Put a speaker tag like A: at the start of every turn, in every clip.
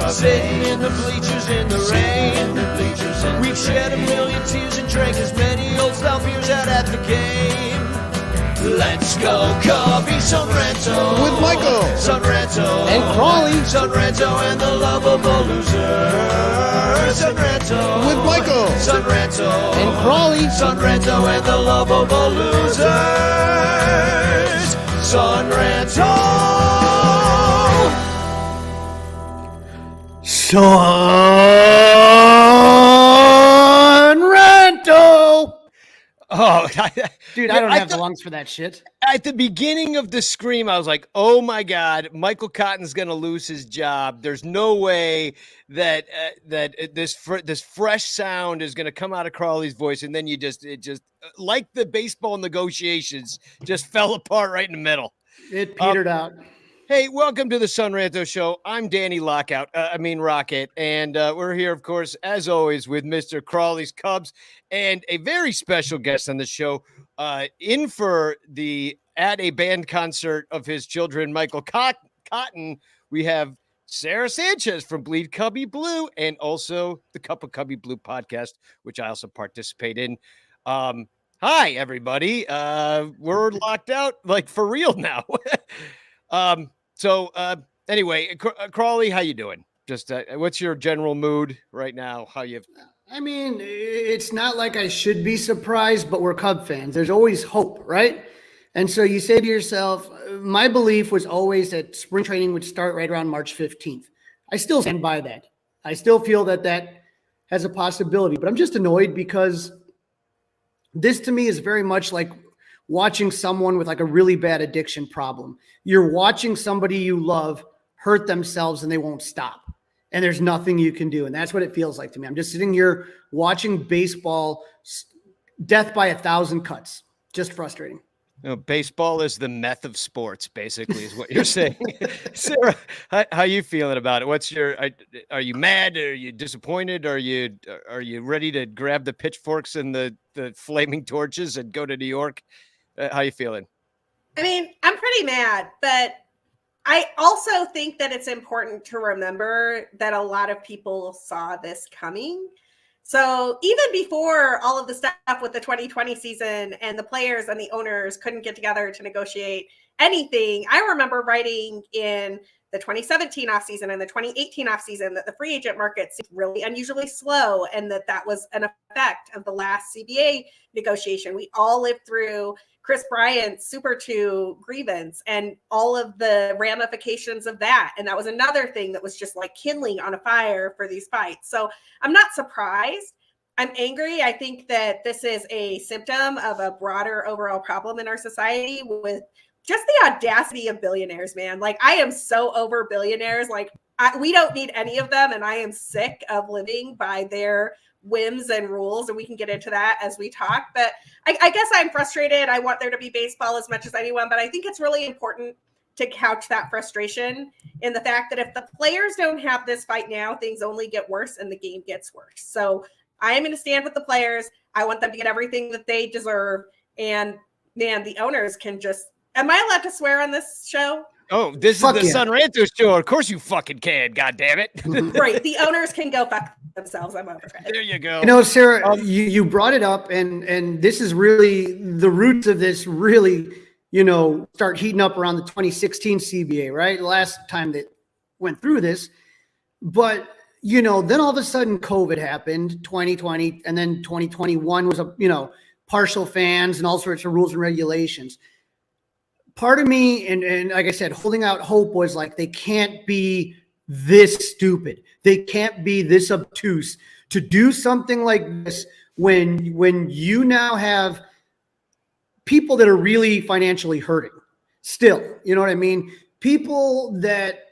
A: Sitting in the bleachers in the rain. We've shed a million tears and drank as many old style beers out at the game. Let's go Cubby, Son Ranto
B: with Michael,
A: Son Ranto
B: and Crawley,
A: Son Ranto and the lovable loser. Son Ranto
B: with Michael,
A: Son Ranto
B: and Crawley,
A: Son Ranto and the lovable losers. Son Ranto.
B: Son Ranto.
C: Oh,
B: Dude, I don't have the lungs for that shit.
C: At the beginning of the scream, I was like, oh my God, Michael Cotton's going to lose his job. There's no way that this fresh sound is going to come out of Crawley's voice. And then it just like the baseball negotiations, just fell apart right in the middle.
B: It petered out.
C: Hey, welcome to the Son Ranto Show. I'm Danny Rocket, and we're here, of course, as always, with Mr. Crawley's Cubs and a very special guest on the show, in for at a band concert of his children, Michael Cotton. We have Sara Sanchez from Bleed Cubby Blue, and also the Cup of Cubby Blue podcast, which I also participate in. Hi, everybody. We're locked out, like, for real now. So anyway, Crawley, how you doing? Just what's your general mood right now? How you?
B: I mean, it's not like I should be surprised, but we're Cub fans. There's always hope, right? And so you say to yourself, my belief was always that spring training would start right around March 15th. I still stand by that. I still feel that has a possibility, but I'm just annoyed because this to me is very much like watching someone with like a really bad addiction problem. You're watching somebody you love hurt themselves and they won't stop. And there's nothing you can do. And that's what it feels like to me. I'm just sitting here watching baseball, death by 1,000 cuts. Just frustrating.
C: You know, baseball is the meth of sports, basically, is what you're saying. Sarah, how you feeling about it? Are you mad? Are you disappointed? Are you ready to grab the pitchforks and the flaming torches and go to New York? How you feeling?
D: I mean, I'm pretty mad, but I also think that it's important to remember that a lot of people saw this coming. So even before all of the stuff with the 2020 season and the players and the owners couldn't get together to negotiate anything, I remember writing in the 2017 offseason and the 2018 offseason that the free agent market seemed really unusually slow, and that was an effect of the last CBA negotiation. We all lived through Chris Bryant's Super 2 grievance and all of the ramifications of that. And that was another thing that was just like kindling on a fire for these fights. So I'm not surprised. I'm angry. I think that this is a symptom of a broader overall problem in our society with just the audacity of billionaires, man. Like, I am so over billionaires. Like, we don't need any of them. And I am sick of living by their whims and rules. And we can get into that as we talk. But I guess I'm frustrated. I want there to be baseball as much as anyone. But I think it's really important to couch that frustration in the fact that if the players don't have this fight now, things only get worse and the game gets worse. So I am going to stand with the players. I want them to get everything that they deserve. And man, the owners can just... Am I allowed to swear on this show?
C: Oh, this is the Son Ranto Show. Of course you fucking can, God damn it.
D: Right. The owners can go fuck themselves. I'm over it.
C: There you go.
B: You know, Sarah, you brought it up, and this is really the roots of this really, start heating up around the 2016 CBA, right? The last time that went through this. But, then all of a sudden COVID happened, 2020, and then 2021 was partial fans and all sorts of rules and regulations. Part of me, and like I said, holding out hope was like, they can't be this stupid. They can't be this obtuse to do something like this when you now have people that are really financially hurting still. You know what I mean? People that,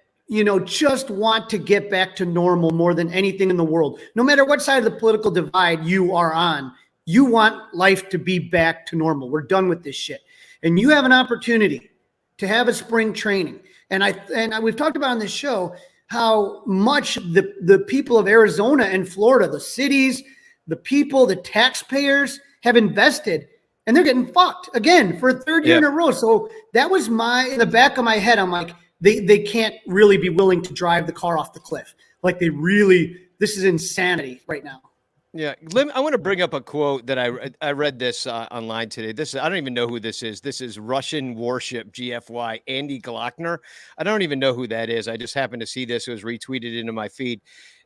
B: just want to get back to normal more than anything in the world. No matter what side of the political divide you are on, you want life to be back to normal. We're done with this shit. And you have an opportunity to have a spring training. And we've talked about on this show how much the people of Arizona and Florida, the cities, the people, the taxpayers have invested, and they're getting fucked again for a third year in a row. So that was in the back of my head, I'm like, they can't really be willing to drive the car off the cliff. like they really, this is insanity right now.
C: Yeah, I want to bring up a quote that I read this online today. I don't even know who this is. This is Russian Warship GFY Andy Glockner. I don't even know who that is. I just happened to see this. It was retweeted into my feed.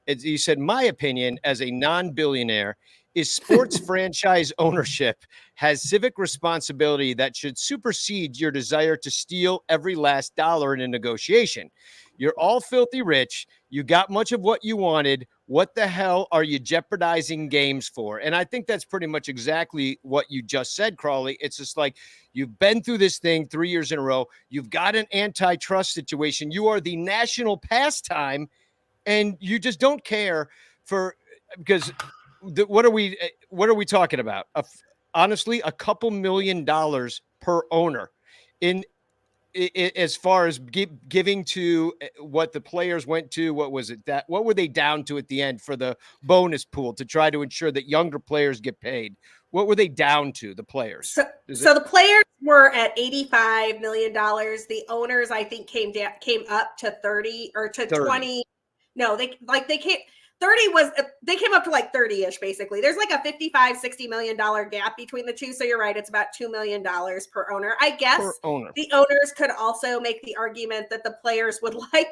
C: He said, "My opinion as a non-billionaire is sports franchise ownership has civic responsibility that should supersede your desire to steal every last dollar in a negotiation. You're all filthy rich. You got much of what you wanted. What the hell are you jeopardizing games for?" And I think that's pretty much exactly what you just said, Crawley. It's just like you've been through this thing 3 years in a row. You've got an antitrust situation. You are the national pastime, and you just don't care because what are we talking about? Honestly, a couple $1 million per owner in as far as giving to what the players went to. What were they down to at the end for the bonus pool to try to ensure that younger players get paid? What were they down to, the players?
D: So the players were at $85 million. The owners, I think, came up to 30 or to 30. 20. No, they came 30 they came up to like 30-ish basically. There's like a $55-60 million gap between the two. So you're right, it's about $2 million per owner. I guess the owners could also make the argument that the players would like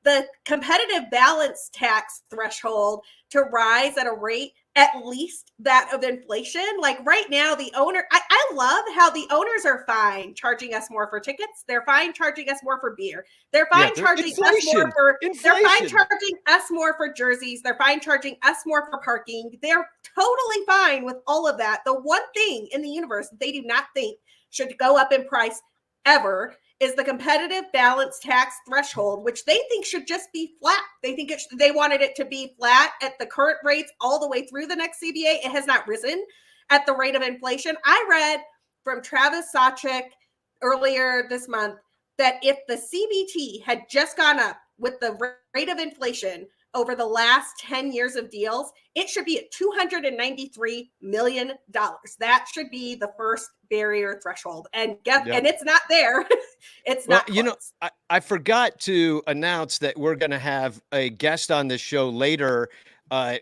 D: the competitive balance tax threshold to rise at a rate at least that of inflation. Like right now, the owner, I love how the owners are fine charging us more for tickets. They're fine charging us more for beer. They're fine charging us more for They're fine charging us more for jerseys. They're fine charging us more for parking. They're totally fine with all of that. The one thing in the universe that they do not think should go up in price ever is the competitive balance tax threshold, which they think should just be flat. They think they wanted it to be flat at the current rates all the way through the next CBA. It has not risen at the rate of inflation. I read from Travis Sawchik earlier this month that if the CBT had just gone up with the rate of inflation over the last 10 years of deals, it should be at $293 million. That should be the first barrier threshold. And and it's not there. It's not close.
C: You know, I forgot to announce that we're going to have a guest on this show later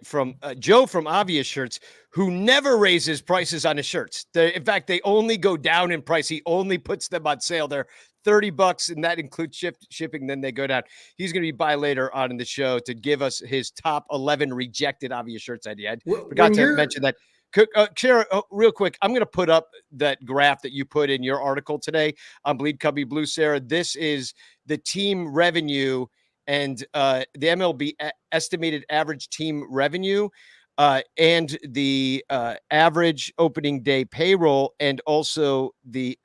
C: from Joe from Obvious Shirts, who never raises prices on his shirts. In fact, they only go down in price. He only puts them on sale. They're $30, and that includes shipping. Then they go down. He's going to be by later on in the show to give us his top 11 rejected Obvious Shirts idea. I forgot to mention that. Sarah, real quick, I'm going to put up that graph that you put in your article today on Bleed Cubby Blue, Sarah. This is the team revenue and the MLB estimated average team revenue and the average opening day payroll, and also the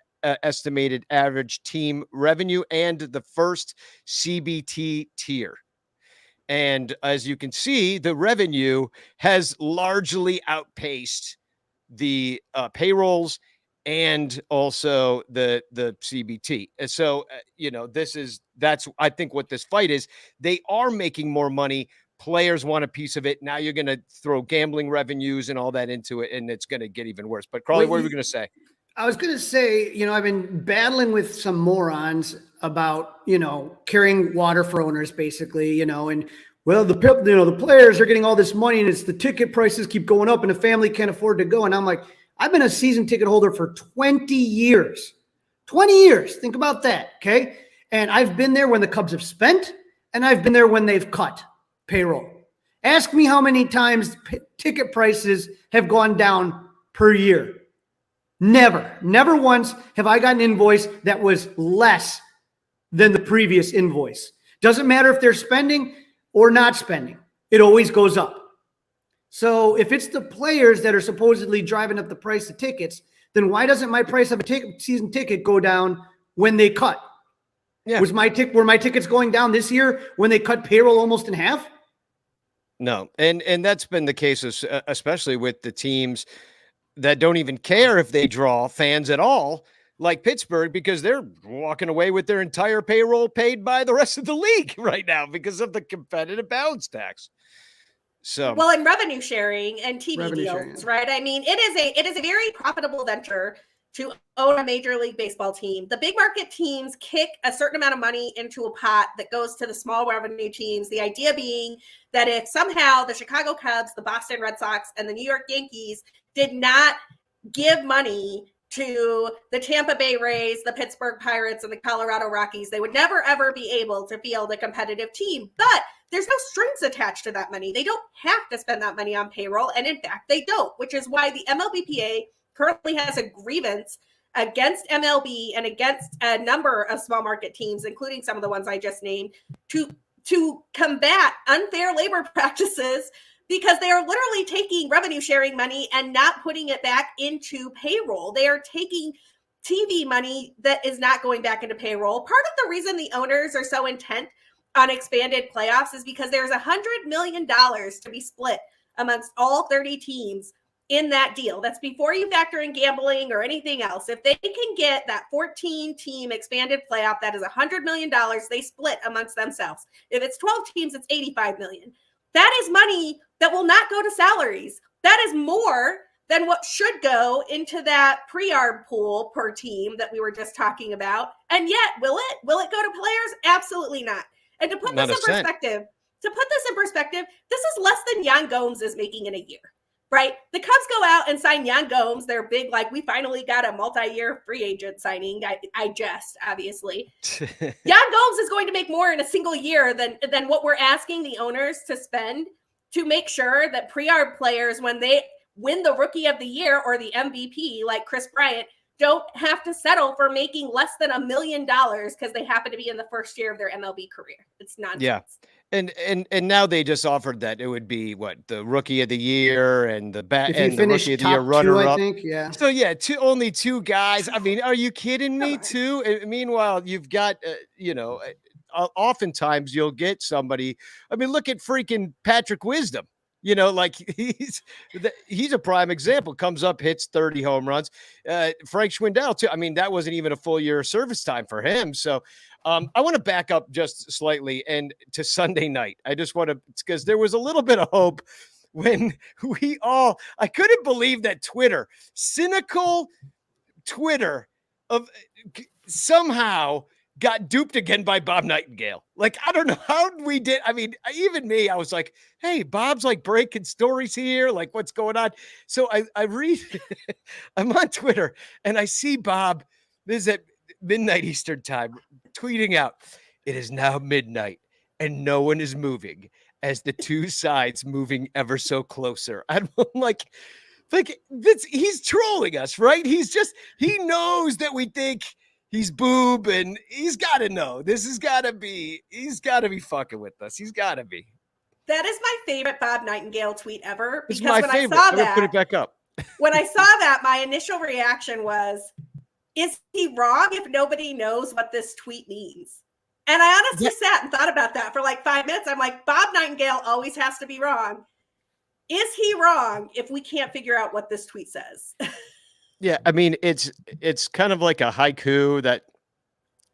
C: estimated average team revenue and the first CBT tier. And as you can see, the revenue has largely outpaced the payrolls and also the CBT. And so, that's I think what this fight is. They are making more money. Players want a piece of it. Now you're going to throw gambling revenues and all that into it, and it's going to get even worse. But Crawley, what were you going to say?
B: I was going to say, I've been battling with some morons about, carrying water for owners, basically, and well, the players are getting all this money and it's the ticket prices keep going up and the family can't afford to go. And I'm like, I've been a season ticket holder for 20 years. 20 years. Think about that. Okay. And I've been there when the Cubs have spent, and I've been there when they've cut payroll. Ask me how many times ticket prices have gone down per year. Never once have I got an invoice that was less than the previous invoice. Doesn't matter if they're spending or not spending. It always goes up. So if it's the players that are supposedly driving up the price of tickets, then why doesn't my price of a season ticket go down when they cut? Yeah. Were my tickets going down this year when they cut payroll almost in half?
C: No. And that's been the case, especially with the teams that don't even care if they draw fans at all, like Pittsburgh, because they're walking away with their entire payroll paid by the rest of the league right now because of the competitive balance tax. So,
D: well, and revenue sharing and TV deals, right? I mean, it is a very profitable venture to own a Major League Baseball team. The big market teams kick a certain amount of money into a pot that goes to the small revenue teams. The idea being that if somehow the Chicago Cubs, the Boston Red Sox, and the New York Yankees did not give money to the Tampa Bay Rays, the Pittsburgh Pirates, and the Colorado Rockies, they would never, ever be able to field a competitive team. But there's no strings attached to that money. They don't have to spend that money on payroll. And in fact, they don't, which is why the MLBPA currently has a grievance against MLB and against a number of small market teams, including some of the ones I just named, to combat unfair labor practices, because they are literally taking revenue sharing money and not putting it back into payroll. They are taking TV money that is not going back into payroll. Part of the reason the owners are so intent on expanded playoffs is because there's $100 million to be split amongst all 30 teams in that deal. That's before you factor in gambling or anything else. If they can get that 14-team expanded playoff, that is $100 million they split amongst themselves. If it's 12 teams, it's $85 million. That is money that will not go to salaries. That is more than what should go into that pre-arb pool per team that we were just talking about. And yet, will it go to players? Absolutely not. And to put this in perspective, this is less than Yan Gomes is making in a year. Right? The Cubs go out and sign Yan Gomes. They're big, like, we finally got a multi-year free agent signing. I jest, obviously. Yan Gomes is going to make more in a single year than what we're asking the owners to spend to make sure that pre-arb players, when they win the Rookie of the Year or the MVP, like Chris Bryant, don't have to settle for making less than $1 million because they happen to be in the first year of their MLB career. It's nonsense.
C: Yeah. And now they just offered that it would be the Rookie of the Year and the Rookie of the Year runner-up. I think,
B: yeah.
C: So yeah, only two guys. I mean, are you kidding me? Two. And meanwhile, you've got oftentimes you'll get somebody. I mean, look at freaking Patrick Wisdom. Like he's a prime example. Comes up, hits 30 home runs. Frank Schwindel too. I mean, that wasn't even a full year of service time for him. So I want to back up just slightly and to Sunday night. I just want to, because there was a little bit of hope when I couldn't believe that cynical Twitter somehow got duped again by Bob Nightingale. Like, I don't know how we did. I mean, even me, I was like, hey, Bob's like breaking stories here. Like, what's going on? So I read, I'm on Twitter and I see Bob, this is at midnight Eastern time, tweeting out, it is now midnight and no one is moving as the two sides moving ever so closer. I'm like this, he's trolling us, right? He knows that we think he's boob, and he's got to know. He's got to be fucking with us. He's got to be.
D: That is my favorite Bob Nightingale tweet ever.
C: Because when I saw that, put it back up.
D: When I saw that, my initial reaction was, is he wrong if nobody knows what this tweet means? And I honestly sat and thought about that for like 5 minutes. I'm like, Bob Nightingale always has to be wrong. Is he wrong if we can't figure out what this tweet says?
C: Yeah, I mean, it's kind of like a haiku that,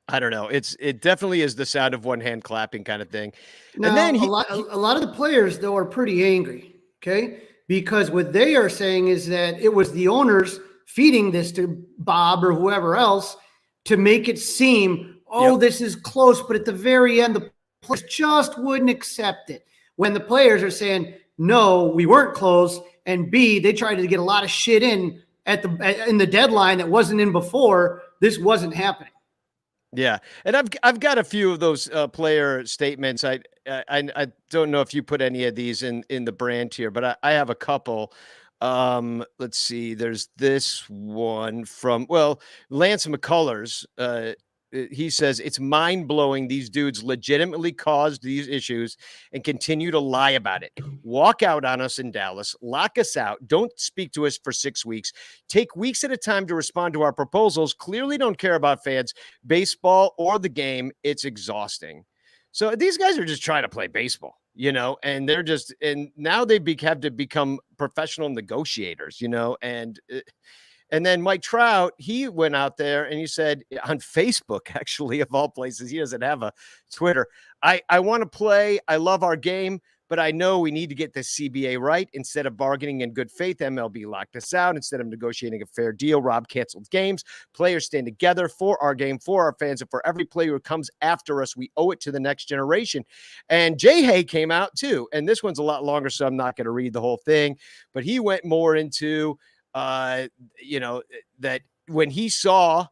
C: I don't know. It definitely is the sound of one hand clapping kind of thing.
B: Now, and then a lot of the players, though, are pretty angry, okay? Because what they are saying is that it was the owners feeding this to Bob or whoever else to make it seem, this is close, but at the very end, the players just wouldn't accept it. When the players are saying, no, we weren't close, and B, they tried to get a lot of shit in the deadline that wasn't in before, this wasn't happening.
C: Yeah, and I've got a few of those player statements. I don't know if you put any of these in the brand here, but I have a couple. Let's see. There's this one from Lance McCullers. He says it's mind-blowing these dudes legitimately caused these issues and continue to lie about it. Walk out on us in Dallas, lock us out, don't speak to us for 6 weeks, take weeks at a time to respond to our proposals, clearly don't care about fans, baseball, or the game. It's exhausting. So these guys are just trying to play baseball, and they're and now they have to become professional negotiators, and then Mike Trout, he went out there and he said on Facebook, actually, of all places, he doesn't have a Twitter. I want to play. I love our game, but I know we need to get the CBA right. Instead of bargaining in good faith, MLB locked us out. Instead of negotiating a fair deal, Rob canceled games. Players stand together for our game, for our fans, and for every player who comes after us. We owe it to the next generation. And Jay Hay came out too. And this one's a lot longer, so I'm not going to read the whole thing. But he went more into, that when he saw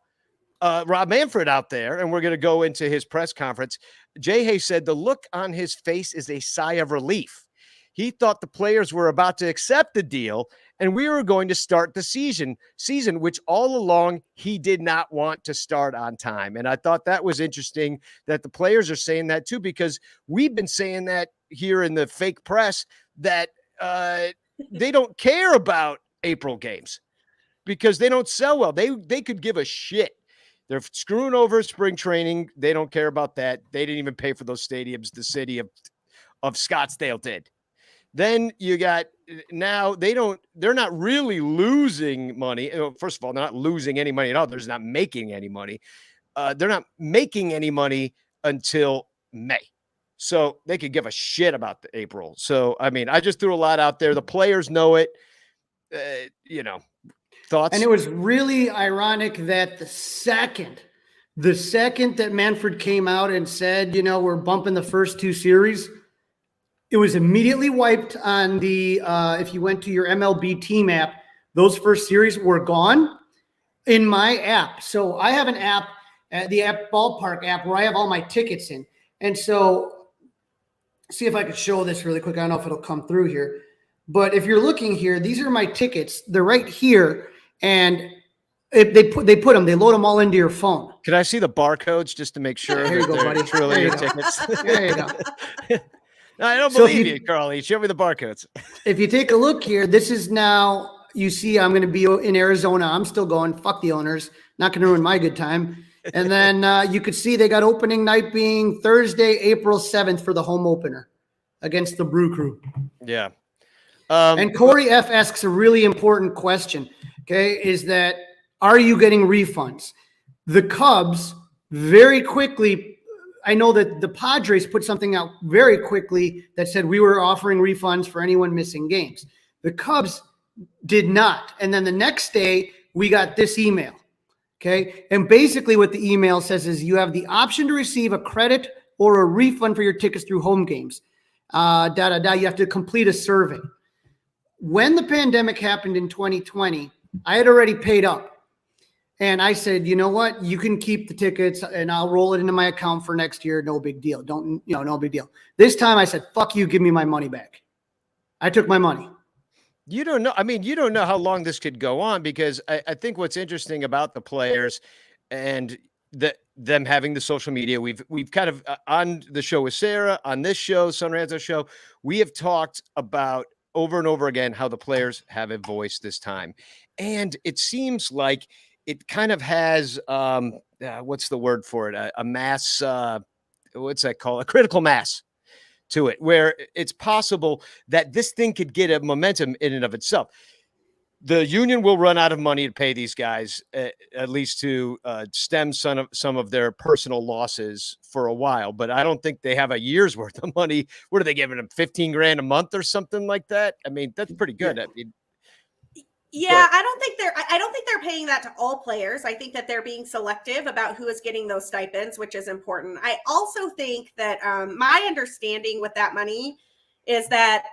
C: Rob Manfred out there, and we're going to go into his press conference, Jay Hay said the look on his face is a sigh of relief. He thought the players were about to accept the deal, and we were going to start the season, which all along he did not want to start on time. And I thought that was interesting that the players are saying that too, because we've been saying that here in the fake press that they don't care about April games because they don't sell well. They could give a shit. They're screwing over spring training. They don't care about that. They didn't even pay for those stadiums. The city of Scottsdale did. Then you got now they're not really losing money. First of all, they're not losing any money at all. They're just not making any money. They're not making any money until May. So they could give a shit about the April. So, I mean, I just threw a lot out there. The players know it, thoughts.
B: And it was really ironic that the second that Manfred came out and said, we're bumping the first two series, it was immediately wiped on the, if you went to your MLB team app, those first series were gone in my app. So I have an app, the app Ballpark app, where I have all my tickets in. And so see if I could show this really quick. I don't know if it'll come through here, but if you're looking here, these are my tickets. They're right here. And if they load them all into your phone.
C: Can I see the barcodes just to make sure?
B: There you go, buddy.
C: Truly your tickets.
B: There you go.
C: No, I don't believe you, Carly. Show me the barcodes.
B: If you take a look here, this is now, you see, I'm going to be in Arizona. I'm still going. Fuck the owners. Not going to ruin my good time. And then you could see they got opening night being Thursday, April 7th for the home opener against the Brew Crew.
C: Yeah.
B: And Corey F. asks a really important question. Okay, is that, are you getting refunds? The Cubs very quickly, I know that the Padres put something out very quickly that said we were offering refunds for anyone missing games. The Cubs did not. And then the next day, we got this email. Okay, and basically what the email says is you have the option to receive a credit or a refund for your tickets through home games. You have to complete a survey. When the pandemic happened in 2020, I had already paid up. And I said, you know what? You can keep the tickets and I'll roll it into my account for next year. No big deal. No big deal. This time I said, fuck you. Give me my money back. I took my money.
C: You don't know. I mean, you don't know how long this could go on, because I think what's interesting about the players and them having the social media, we've kind of on the show with Sarah, on this show, Son Ranto show, we have talked about over and over again how the players have a voice this time. And it seems like it kind of has, what's the word for it? A mass, what's that called? A critical mass to it, where it's possible that this thing could get a momentum in and of itself. The union will run out of money to pay these guys, at least to stem some of their personal losses for a while. But I don't think they have a year's worth of money. What are they giving them? $15,000 a month or something like that? I mean, that's pretty good. I mean,
D: yeah, I don't think they're paying that to all players. I think that they're being selective about who is getting those stipends, which is important. I also think that my understanding with that money is that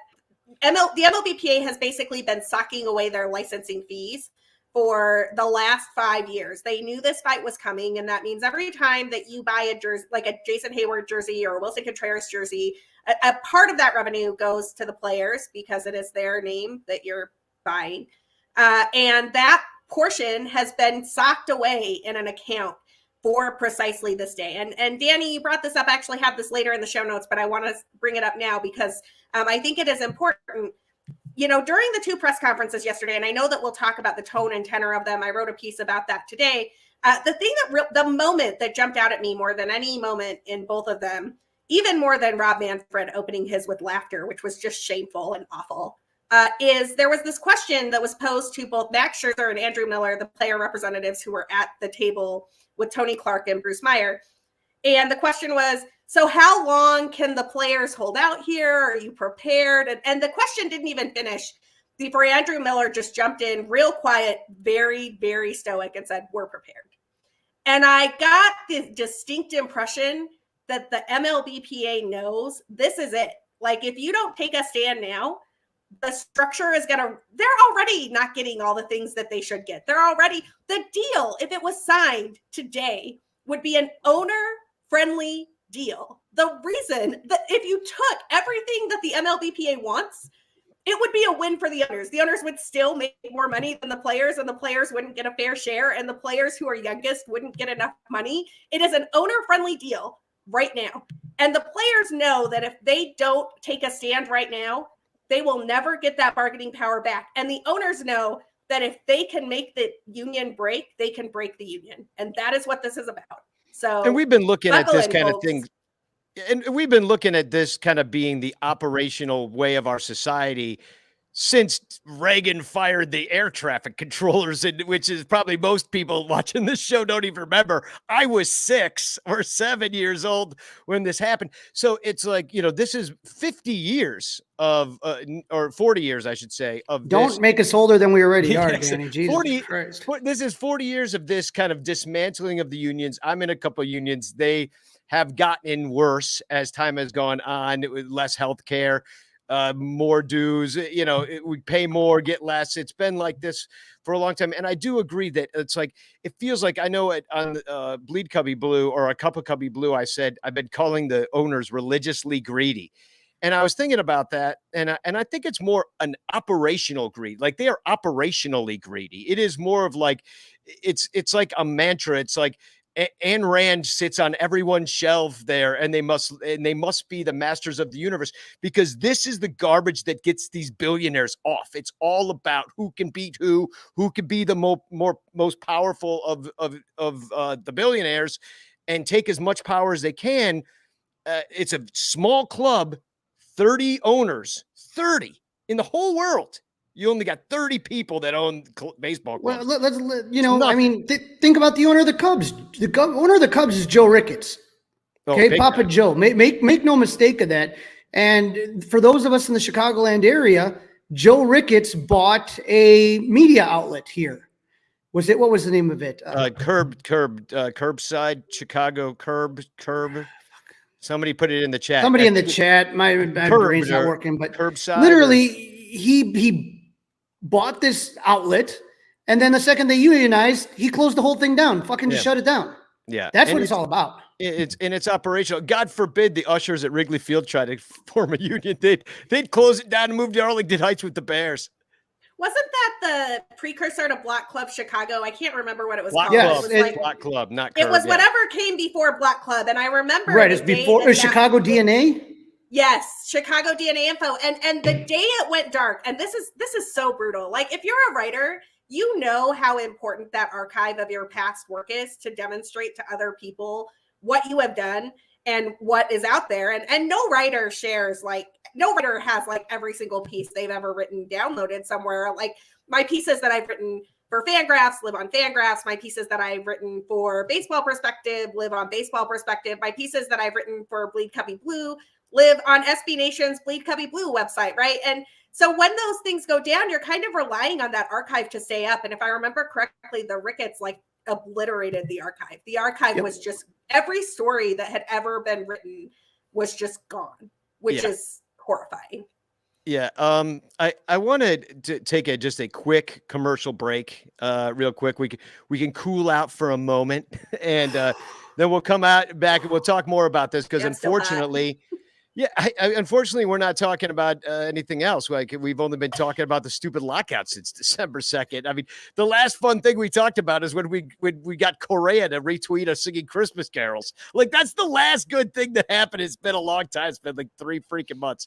D: the MLBPA has basically been sucking away their licensing fees for the last 5 years. They knew this fight was coming, and that means every time that you buy a jersey, like a Jason Hayward jersey or a Wilson Contreras jersey, a part of that revenue goes to the players because it is their name that you're buying. And that portion has been socked away in an account for precisely this day. And Danny, you brought this up. I actually have this later in the show notes, but I want to bring it up now because I think it is important. During the two press conferences yesterday, and I know that we'll talk about the tone and tenor of them. I wrote a piece about that today. The moment that jumped out at me more than any moment in both of them, even more than Rob Manfred opening his with laughter, which was just shameful and awful, is there was this question that was posed to both Max Scherzer and Andrew Miller, the player representatives who were at the table with Tony Clark and Bruce Meyer. And the question was, So how long can the players hold out here? Are you prepared? And the question didn't even finish before Andrew Miller just jumped in real quiet, very, very stoic and said, we're prepared. And I got the distinct impression that the MLBPA knows this is it. Like, if you don't take a stand now, the structure is going to, they're already not getting all the things that they should get. They're already, the deal, if it was signed today, would be an owner-friendly deal. The reason that if you took everything that the MLBPA wants, it would be a win for the owners. The owners would still make more money than the players, and the players wouldn't get a fair share, and the players who are youngest wouldn't get enough money. It is an owner-friendly deal right now. And the players know that if they don't take a stand right now, they will never get that bargaining power back. And the owners know that if they can make the union break, they can break the union. And that is what this is about. So,
C: and we've been looking at this kind
D: folks.
C: of thing. And we've been looking at this kind of being the operational way of our society since Reagan fired the air traffic controllers, which is probably most people watching this show don't even remember. I was 6 or 7 years old when this happened. So it's like, this is 50 years of, or 40 years, I should say, of
B: Don't
C: this.
B: make us older than we already are,
C: Yes,
B: Danny. Jesus
C: 40
B: Christ.
C: This is 40 years of this kind of dismantling of the unions. I'm in a couple of unions. They have gotten worse as time has gone on, with less health care, more dues, we pay more, get less. It's been like this for a long time. And I do agree that it's like, it feels like, I know on Bleed Cubby Blue or a Cup of Cubby Blue, I said, I've been calling the owners religiously greedy. And I was thinking about that. And I think it's more an operational greed. Like, they are operationally greedy. It is more of like, it's like a mantra. It's like, Ayn Rand sits on everyone's shelf there, and they must be the masters of the universe, because this is the garbage that gets these billionaires off. It's all about who can beat who can be the most powerful of the billionaires, and take as much power as they can. It's a small club, 30 owners, 30 in the whole world. You only got 30 people that own baseball clubs.
B: Well, think about the owner of the Cubs. The owner of the Cubs is Joe Ricketts. Okay, Papa
C: time.
B: Joe. Make no mistake of that. And for those of us in the Chicagoland area, Joe Ricketts bought a media outlet here. What was the name of it?
C: Curbside Chicago curb. Somebody put it in the chat.
B: Somebody in the chat. My brain's not working, but
C: Curbside.
B: Literally, he bought this outlet, and then the second they unionized, he closed the whole thing down. Fucking just shut it down.
C: Yeah,
B: that's what it's all about.
C: It's operational. God forbid the ushers at Wrigley Field try to form a union. They'd close it down and move to Arlington Heights with the Bears.
D: Wasn't that the precursor to Block Club Chicago? I can't remember what it was called.
B: Yes,
D: it was
C: Block Club, not
D: Curb. It was
C: yeah.
D: whatever came before Block Club, and I remember
B: it's before Chicago DNA.
D: Yes, Chicago DNA Info, and the day it went dark, and this is so brutal. Like, if you're a writer, you know how important that archive of your past work is to demonstrate to other people what you have done and what is out there. And no writer has like every single piece they've ever written downloaded somewhere. Like, my pieces that I've written for Fangraphs live on Fangraphs. My pieces that I've written for Baseball Perspective live on Baseball Perspective. My pieces that I've written for Bleed Cubby Blue live on SB Nation's Bleed Cubby Blue website, right? And so when those things go down, you're kind of relying on that archive to stay up. And if I remember correctly, the Ricketts obliterated the archive. The archive was just, every story that had ever been written was just gone, which is horrifying. Yeah.
C: I wanted to take just a quick commercial break, real quick. We can cool out for a moment, and then we'll come out back and we'll talk more about this, because unfortunately, unfortunately, we're not talking about anything else. Like, we've only been talking about the stupid lockout since December 2nd. I mean, the last fun thing we talked about is when we got Correa to retweet us singing Christmas carols. Like, that's the last good thing that happened. It's been a long time. It's been like 3 freaking months.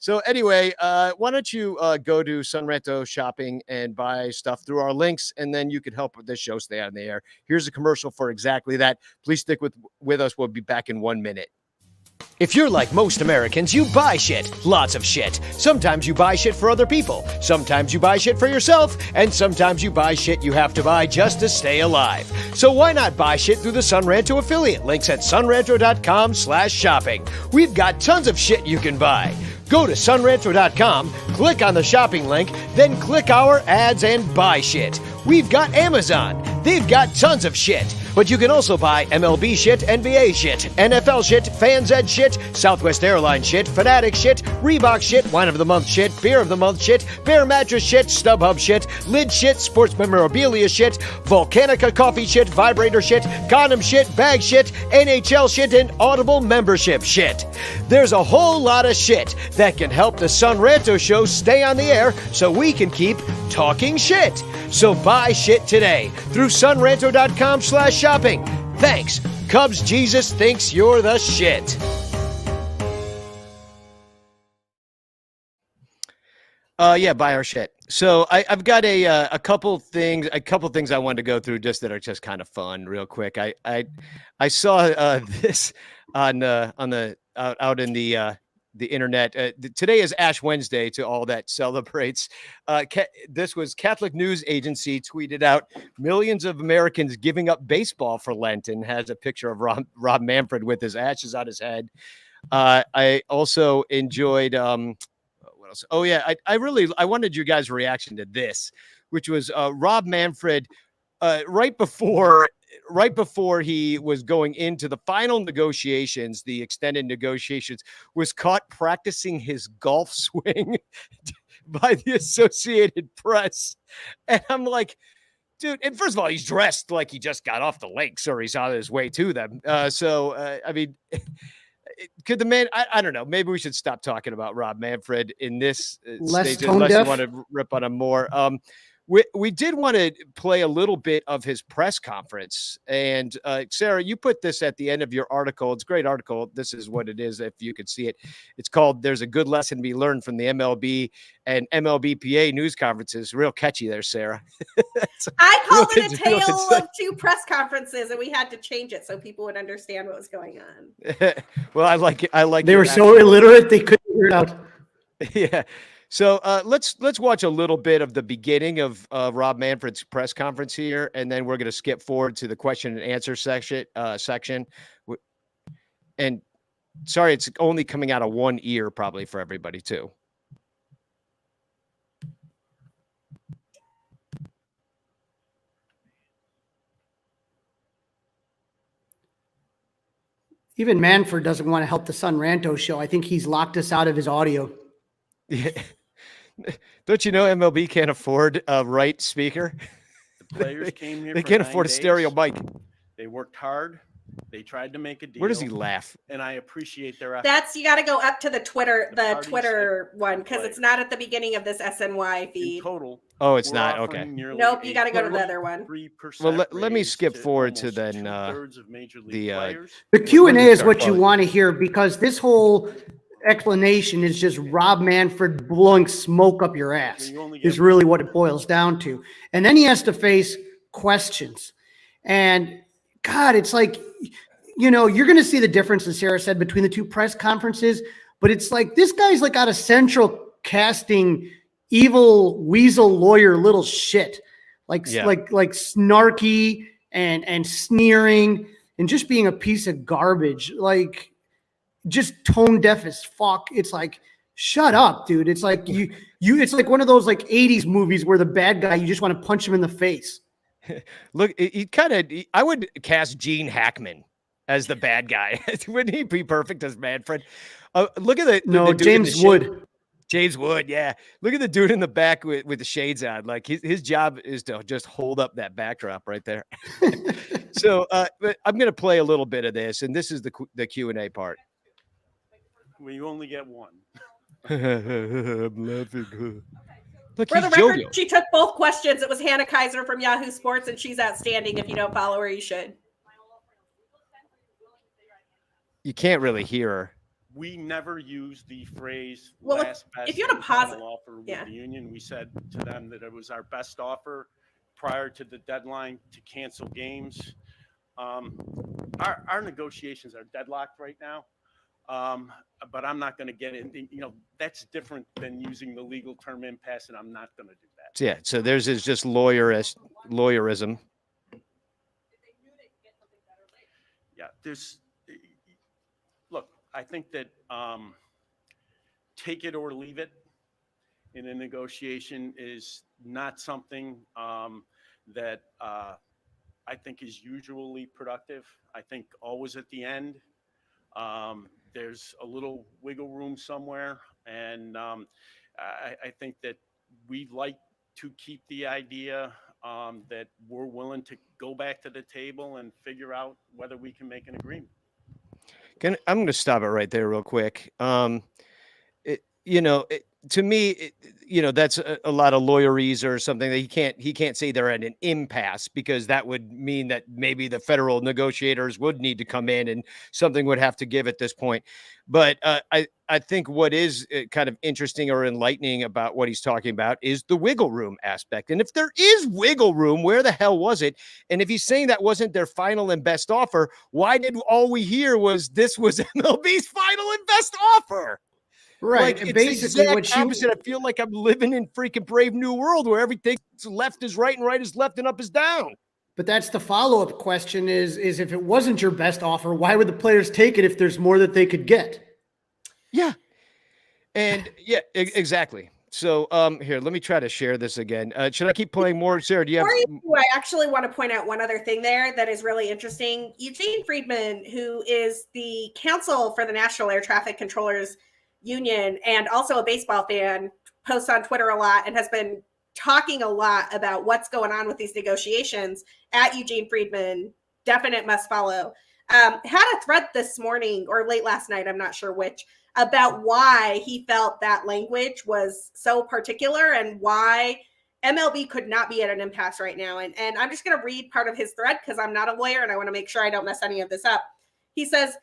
C: So anyway, why don't you go to Ranto Shopping and buy stuff through our links, and then you can help with this show stay on the air. Here's a commercial for exactly that. Please stick with us. We'll be back in 1 minute. If you're like most Americans, you buy shit. Lots of shit. Sometimes you buy shit for other people. Sometimes you buy shit for yourself. And sometimes you buy shit you have to buy just to stay alive. So why not buy shit through the Sunranto affiliate? Links at sunranto.com/shopping. We've got tons of shit you can buy. Go to sunranto.com, click on the shopping link, then click our ads and buy shit. We've got Amazon. They've got tons of shit. But you can also buy MLB shit, NBA shit, NFL shit, Fans Ed shit, Southwest Airlines shit, Fanatic shit, Reebok shit, Wine of the Month shit, Beer of the Month shit, Bear Mattress shit, StubHub shit, Lid shit, Sports Memorabilia shit, Volcanica coffee shit, Vibrator shit, Condom shit, Bag shit, NHL shit, and Audible membership shit. There's a whole lot of shit that can help the Sunranto Show stay on the air so we can keep talking shit. So buy shit today through sunranto.com/shopping. Thanks. Cubs Jesus thinks you're the shit. Yeah, buy our shit. So I've got a couple things I wanted to go through just that are just kind of fun, real quick. I saw this on the out in the internet. Today is Ash Wednesday to all that celebrates. This was Catholic News Agency tweeted out millions of Americans giving up baseball for Lent and has a picture of Rob Manfred with his ashes on his head. I also enjoyed what else? Oh yeah, I wanted your guys' reaction to this, which was Rob Manfred right before he was going into the final negotiations, the extended negotiations, was caught practicing his golf swing by the Associated Press. And I'm like, dude, and first of all, he's dressed like he just got off the lakes or he's on his way to them. I mean, could the man, I don't know, maybe we should stop talking about Rob Manfred in this stage unless you want to rip on him more. We did want to play a little bit of his press conference. And Sarah, you put this at the end of your article. It's a great article. This is what it is, if you could see it. It's called There's a Good Lesson to Be Learned from the MLB and MLBPA news conferences. Real catchy there, Sarah.
D: I called it a tale of two press conferences, and we had to change it so people would understand what was going on.
C: Well, I like it.
B: They were so illiterate, they couldn't figure it out.
C: Yeah. So let's watch a little bit of the beginning of Rob Manfred's press conference here, and then we're going to skip forward to the question and answer section. And sorry, it's only coming out of one ear probably for everybody too.
B: Even Manfred doesn't want to help the Sunranto Show. I think he's locked us out of his audio.
C: Yeah. Don't you know MLB can't afford a right speaker?
E: The players came here.
C: They can't afford a stereo mic.
E: They worked hard. They tried to make a deal.
C: Where does he laugh?
E: And I appreciate their effort.
D: That's, you got to go up to the Twitter one, because it's not at the beginning of this SNY feed.
E: In total.
C: Oh, it's not. Okay.
D: Nope, you got to go to the other one.
C: Well, let me skip forward to then the
B: Q&A is what you want to hear, because this whole explanation is just Rob Manfred blowing smoke up your ass is really what it boils down to. And then he has to face questions. And God, it's like, you know, you're going to see the difference, as Sarah said, between the two press conferences, but it's like, this guy's like out of central casting, evil weasel lawyer, little shit, like snarky and sneering and just being a piece of garbage. Like, just tone deaf as fuck. It's like, shut up, dude. It's like it's like one of those like 80s movies where the bad guy, you just want to punch him in the face.
C: Look, I would cast Gene Hackman as the bad guy. Wouldn't he be perfect as Manfred? Look at the
B: James Wood.
C: James Wood, yeah. Look at the dude in the back with the shades on. Like his job is to just hold up that backdrop right there. So but I'm going to play a little bit of this, and this is the Q&A part.
E: Well, you only get one.
C: I'm laughing. Look,
D: For the record, she took both questions. It was Hannah Kaiser from Yahoo Sports, and she's outstanding. If you don't follow her, you should.
C: You can't really hear her.
E: We never use the phrase
D: last best. If you want to pause it,
E: offer with the union, we said to them that it was our best offer prior to the deadline to cancel games. Our negotiations are deadlocked right now. But I'm not going to get in. You know, that's different than using the legal term impasse, and I'm not going to do that.
C: Yeah. So theirs is just lawyerism.
E: Yeah, look, I think that take it or leave it in a negotiation is not something that I think is usually productive. I think always at the end, there's a little wiggle room somewhere. And I think that we like to keep the idea that we're willing to go back to the table and figure out whether we can make an agreement.
C: I'm going to stop it right there real quick. To me, that's a lot of lawyerese or something that he can't say they're at an impasse, because that would mean that maybe the federal negotiators would need to come in and something would have to give at this point. But I think what is kind of interesting or enlightening about what he's talking about is the wiggle room aspect. And if there is wiggle room, where the hell was it? And if he's saying that wasn't their final and best offer, why did all we hear was this was MLB's final and best offer?
B: Right.
C: Like,
B: And
C: it's
B: basically
C: exact
B: what you
C: opposite. I feel like I'm living in freaking Brave New World where everything's left is right and right is left and up is down.
B: But that's the follow-up question is if it wasn't your best offer, why would the players take it if there's more that they could get?
C: Yeah. And yeah, exactly. So here, let me try to share this again. Should I keep playing more? Sarah, do you have?
D: I actually want to point out one other thing there that is really interesting. Eugene Friedman, who is the counsel for the National Air Traffic Controllers Union and also a baseball fan, posts on Twitter a lot and has been talking a lot about what's going on with these negotiations at Eugene Friedman. Definite must follow. Had a thread this morning or late last night, I'm not sure which, about why he felt that language was so particular and why MLB could not be at an impasse right now. And I'm just going to read part of his thread because I'm not a lawyer and I want to make sure I don't mess any of this up. He says,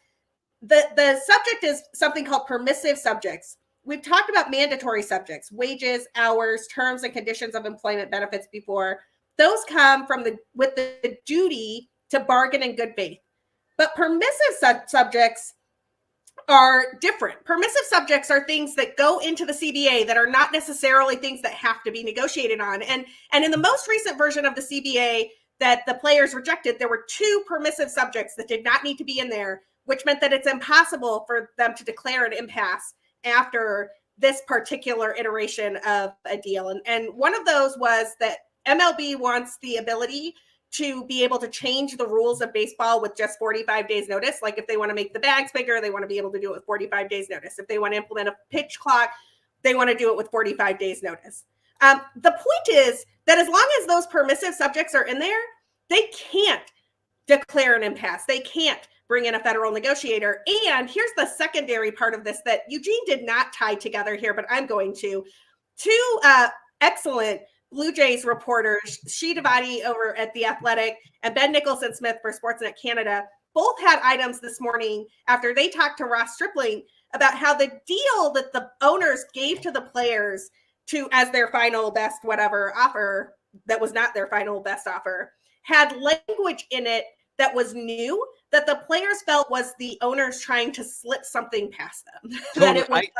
D: the subject is something called permissive subjects. We've talked about mandatory subjects, wages, hours, terms and conditions of employment benefits before. Those come from with the duty to bargain in good faith. But permissive subjects are different. Permissive subjects are things that go into the CBA that are not necessarily things that have to be negotiated on. And in the most recent version of the CBA that the players rejected, there were 2 permissive subjects that did not need to be in there, which meant that it's impossible for them to declare an impasse after this particular iteration of a deal. And one of those was that MLB wants the ability to be able to change the rules of baseball with just 45 days notice. Like if they want to make the bags bigger, they want to be able to do it with 45 days notice. If they want to implement a pitch clock, they want to do it with 45 days notice. The point is that as long as those permissive subjects are in there, they can't declare an impasse. They can't bring in a federal negotiator. And here's the secondary part of this that Eugene did not tie together here, but I'm going to. 2 excellent Blue Jays reporters, Shi Davati over at The Athletic and Ben Nicholson-Smith for Sportsnet Canada, both had items this morning after they talked to Ross Stripling about how the deal that the owners gave to the players to as their final best whatever offer that was not their final best offer had language in it that was new, that the players felt was the owners trying to slip something past them.
C: Totally.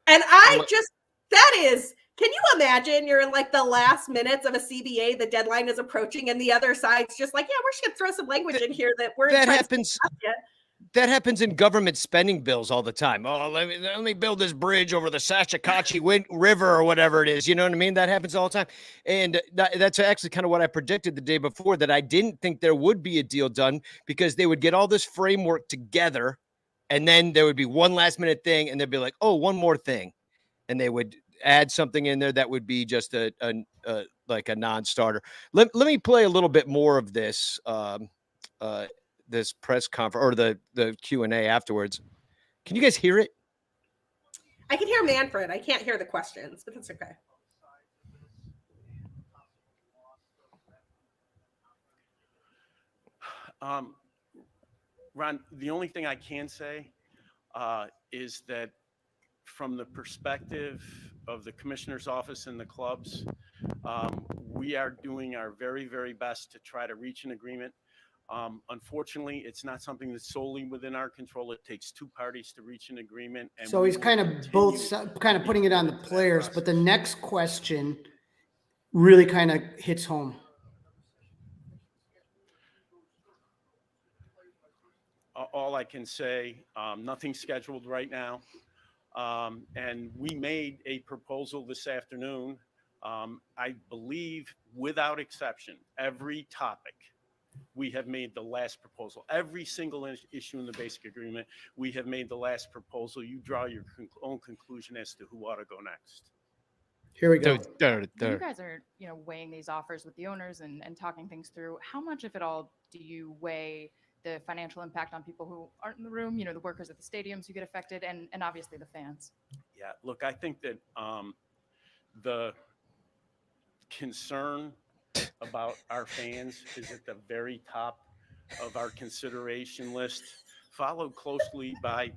D: That is, can you imagine you're in like the last minutes of a CBA, the deadline is approaching, and the other side's just like, yeah, we're just going to throw some language in here that we're
C: that happens in government spending bills all the time. Oh, let me build this bridge over the Sashakachi River or whatever it is. You know what I mean? That happens all the time. And that's actually kind of what I predicted the day before, that I didn't think there would be a deal done because they would get all this framework together and then there would be one last minute thing and they'd be like, oh, one more thing. And they would add something in there that would be just like a non-starter. Let me play a little bit more of this this press conference or the Q&A afterwards. Can you guys hear it?
D: I can hear Manfred. I can't hear the questions, but that's okay.
E: Ron, the only thing I can say is that from the perspective of the commissioner's office and the clubs, we are doing our very, very best to try to reach an agreement. Unfortunately, it's not something that's solely within our control. It takes two parties to reach an agreement. And
B: So
E: we
B: he's
E: will
B: kind of
E: continue
B: kind
E: to
B: of
E: be
B: putting it on the
E: committed to that
B: players, but the
E: process.
B: next question really kind of hits home.
E: All I can say, nothing scheduled right now. And we made a proposal this afternoon. I believe, without exception, every topic we have made the last proposal. Every single issue in the basic agreement, we have made the last proposal. You draw your own conclusion as to who ought to go next.
B: Here we go.
F: When you guys are, weighing these offers with the owners and talking things through, how much, if at all, do you weigh the financial impact on people who aren't in the room, the workers at the stadiums who get affected, and obviously the fans?
E: Yeah, look, I think that the concern about our fans is at the very top of our consideration list, followed closely by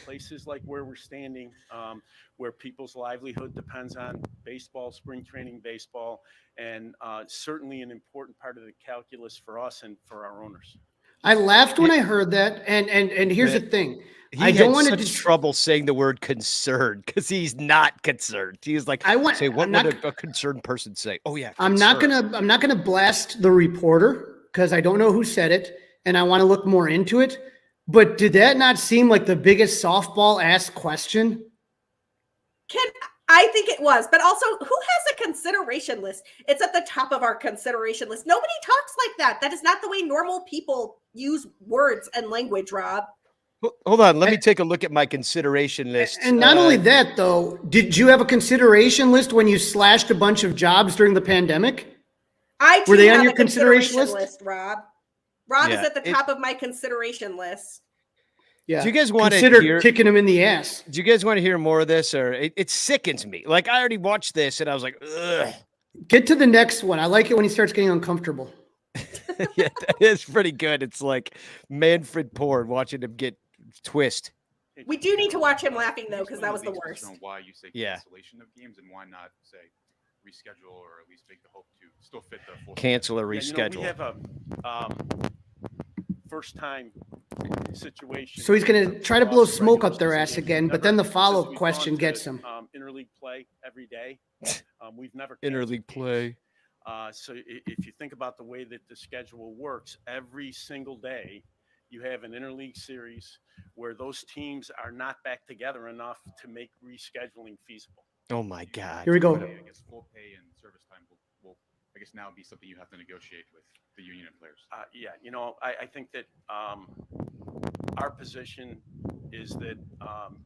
E: places like where we're standing, where people's livelihood depends on baseball, spring training baseball, and certainly an important part of the calculus for us and for our owners.
B: I laughed when I heard that, and here's the thing.
C: He
B: I don't
C: had
B: want
C: such
B: to
C: trouble saying the word concerned because he's not concerned. He's like, say, what would a concerned person say? Oh yeah,
B: I'm not gonna blast the reporter because I don't know who said it, and I want to look more into it. But did that not seem like the biggest softball asked question?
D: I think it was, but also, who has a consideration list? It's at the top of our consideration list. Nobody talks like that. That is not the way normal people use words and language, Rob.
C: Hold on, let me take a look at my consideration list.
B: And not only that, though, did you have a consideration list when you slashed a bunch of jobs during the pandemic?
D: Were
B: they on your consideration list?
D: Rob is at the top of my consideration list.
B: Yeah.
C: Do you guys want to
B: consider kicking him in the ass?
C: Do you guys want to hear more of this, or it sickens me? Like, I already watched this and I was like, ugh.
B: Get to the next one. I like it when he starts getting uncomfortable.
C: Yeah, that is pretty good. It's like Manfred Pord watching him get twist.
D: We do need to watch him laughing though, because that was the worst.
G: Why you say cancellation of games and why not say reschedule or at least make the hope to still fit the full
C: cancel or reschedule?
E: We have a first time situation.
B: So he's going to try to blow smoke up their ass again, but then the follow-up question gets him.
E: Interleague play every day. We've never
C: interleague play.
E: So if you think about the way that the schedule works, every single day you have an interleague series where those teams are not back together enough to make rescheduling feasible.
C: Oh my God!
B: Here we go.
G: I guess full pay and service time will I guess now be something you have to negotiate with the union and players.
E: I think that our position is that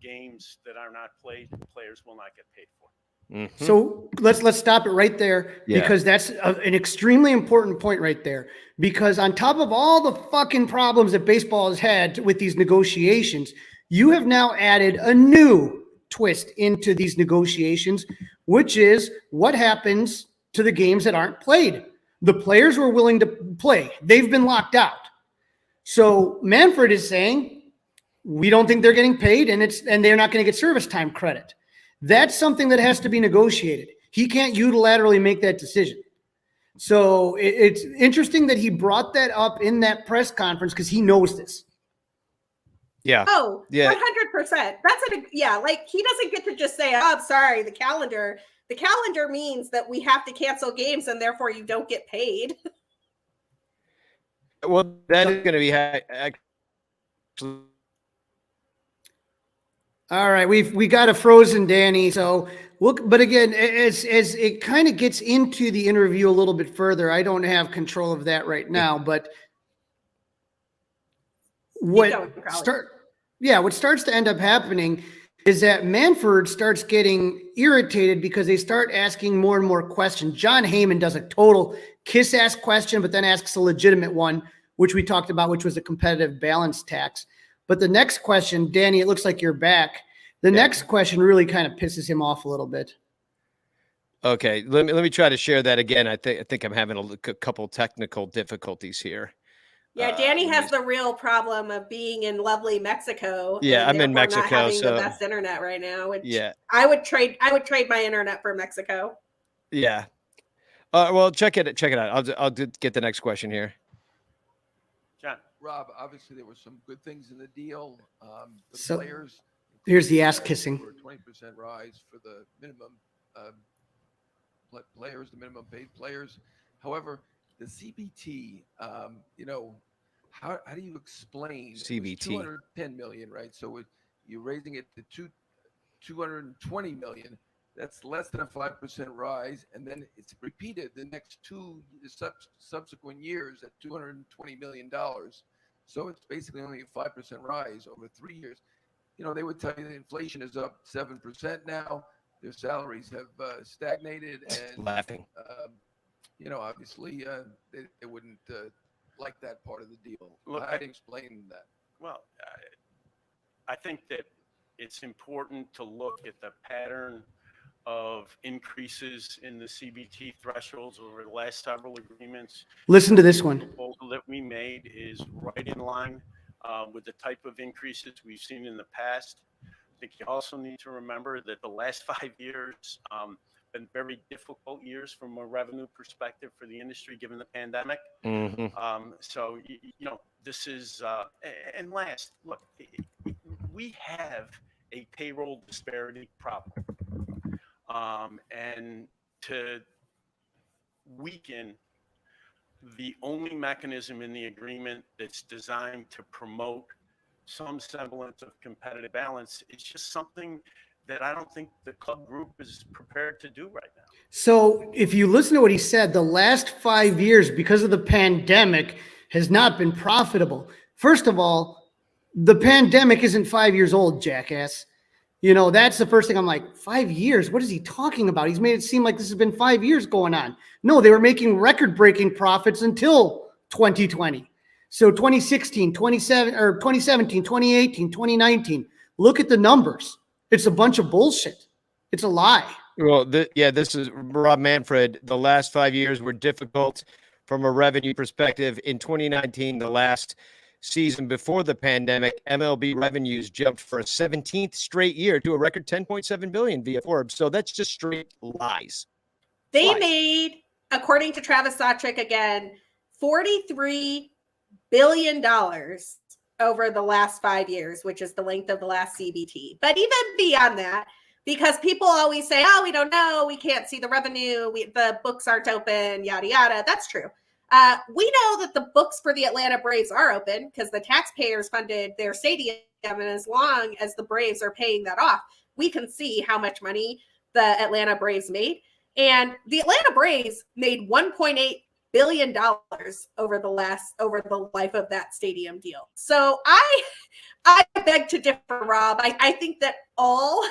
E: games that are not played, players will not get paid for.
C: Mm-hmm.
B: So let's stop it right there because that's an extremely important point right there. Because on top of all the fucking problems that baseball has had with these negotiations, you have now added a new twist into these negotiations, which is what happens to the games that aren't played. The players were willing to play. They've been locked out. So Manfred is saying, we don't think they're getting paid and they're not going to get service time credit. That's something that has to be negotiated. He can't unilaterally make that decision. So it's interesting that he brought that up in that press conference because he knows this.
C: Yeah.
D: Oh,
C: yeah.
D: 100%. Like he doesn't get to just say, "Oh, I'm sorry, the calendar." The calendar means that we have to cancel games and therefore you don't get paid.
C: Well, that is going to be actually.
B: All right, we got a frozen Danny. So but again, as it kind of gets into the interview a little bit further, I don't have control of that right now. But what starts to end up happening is that Manfred starts getting irritated because they start asking more and more questions. John Heyman does a total kiss-ass question, but then asks a legitimate one, which we talked about, which was a competitive balance tax. But the next question, Danny, it looks like you're back. The next question really kind of pisses him off a little bit.
C: Okay, let me try to share that again. I think I'm having a couple technical difficulties here.
D: Yeah, Danny has the real problem of being in lovely Mexico.
C: Yeah, I'm in Mexico,
D: not having
C: so
D: the best internet right now. Which
C: yeah,
D: I would trade my internet for Mexico.
C: Yeah. Well, check it out. I'll get the next question here.
H: Rob, obviously there were some good things in the deal. The
B: So,
H: players.
B: here's the ass kissing.
H: For a 20% rise for the minimum players, the minimum paid players. However, the CBT, how do you explain
C: CBT.
H: 210 million, right? So you're raising it to 220 million. That's less than a 5% rise, and then it's repeated the next two subsequent years at $220 million. So it's basically only a 5% rise over 3 years. They would tell you that inflation is up 7% now. Their salaries have stagnated, and
C: Laughing.
H: Obviously they wouldn't like that part of the deal.
E: Look,
H: I'd explain that.
E: Well, I think that it's important to look at the pattern of increases in the CBT thresholds over the last several agreements.
B: Listen to this one.
E: The proposal that we made is right in line with the type of increases we've seen in the past. I think you also need to remember that the last 5 years been very difficult years from a revenue perspective for the industry, given the pandemic. So, this is, and last, look, we have a payroll disparity problem. And to weaken the only mechanism in the agreement that's designed to promote some semblance of competitive balance, it's just something that I don't think the club group is prepared to do right now.
B: So if you listen to what he said, the last 5 years, because of the pandemic, has not been profitable. First of all, the pandemic isn't 5 years old, jackass. That's the first thing I'm like, 5 years? What is he talking about? He's made it seem like this has been 5 years going on. No, they were making record-breaking profits until 2020. So 2016, 2017, 2018, 2019. Look at the numbers. It's a bunch of bullshit. It's a lie.
C: Well, this is Rob Manfred. The last 5 years were difficult from a revenue perspective. In 2019, the last season before the pandemic, MLB revenues jumped for a 17th straight year to a record $10.7 billion via Forbes. So that's just straight lies.
D: They made, according to Travis Sawchik again, $43 billion over the last 5 years, which is the length of the last CBT. But even beyond that, because people always say, oh, we don't know, we can't see the revenue, the books aren't open, yada, yada. That's true. We know that the books for the Atlanta Braves are open because the taxpayers funded their stadium, and as long as the Braves are paying that off, we can see how much money the Atlanta Braves made. And the Atlanta Braves made $1.8 billion over the life of that stadium deal. So I beg to differ, Rob. I think that all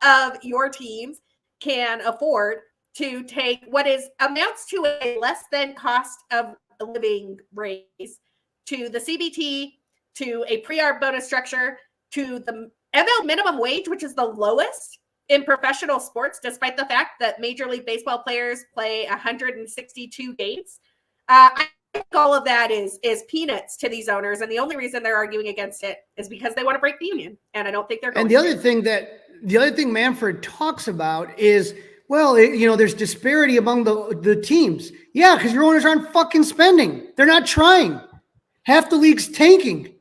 D: of your teams can afford to take what amounts to a less than cost of living raise to the CBT, to a pre-arb bonus structure, to the ML minimum wage, which is the lowest in professional sports, despite the fact that Major League Baseball players play 162 games. I think all of that is peanuts to these owners, and the only reason they're arguing against it is because they want to break the union, and I don't think they're going
B: to. And the other thing Manfred talks about is, well, there's disparity among the teams. Yeah, because your owners aren't fucking spending. They're not trying. Half the league's tanking.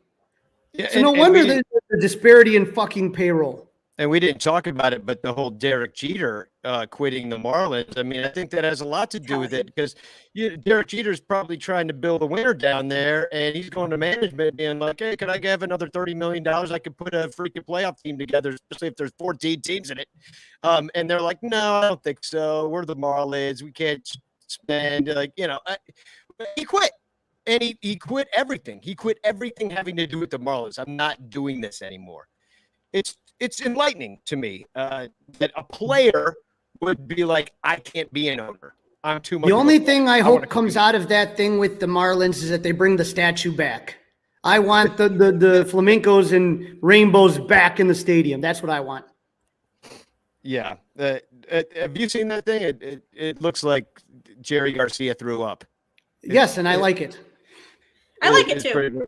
B: Yeah, so no wonder there's a disparity in fucking payroll.
C: And we didn't talk about it, but the whole Derek Jeter quitting the Marlins, I mean, I think that has a lot to do with it because Derek Jeter's probably trying to build a winner down there, and he's going to management being like, hey, could I have another $30 million? I could put a freaking playoff team together, especially if there's 14 teams in it. And they're like, no, I don't think so. We're the Marlins. We can't spend. He quit. And he quit everything. He quit everything having to do with the Marlins. I'm not doing this anymore. It's enlightening to me that a player would be like, I can't be an owner. I'm too much.
B: The only thing I hope comes out of that thing with the Marlins is that they bring the statue back. I want the flamingos and rainbows back in the stadium. That's what I want.
C: Yeah. Have you seen that thing? It looks like Jerry Garcia threw up.
B: Yes, and I like it.
D: I like it too.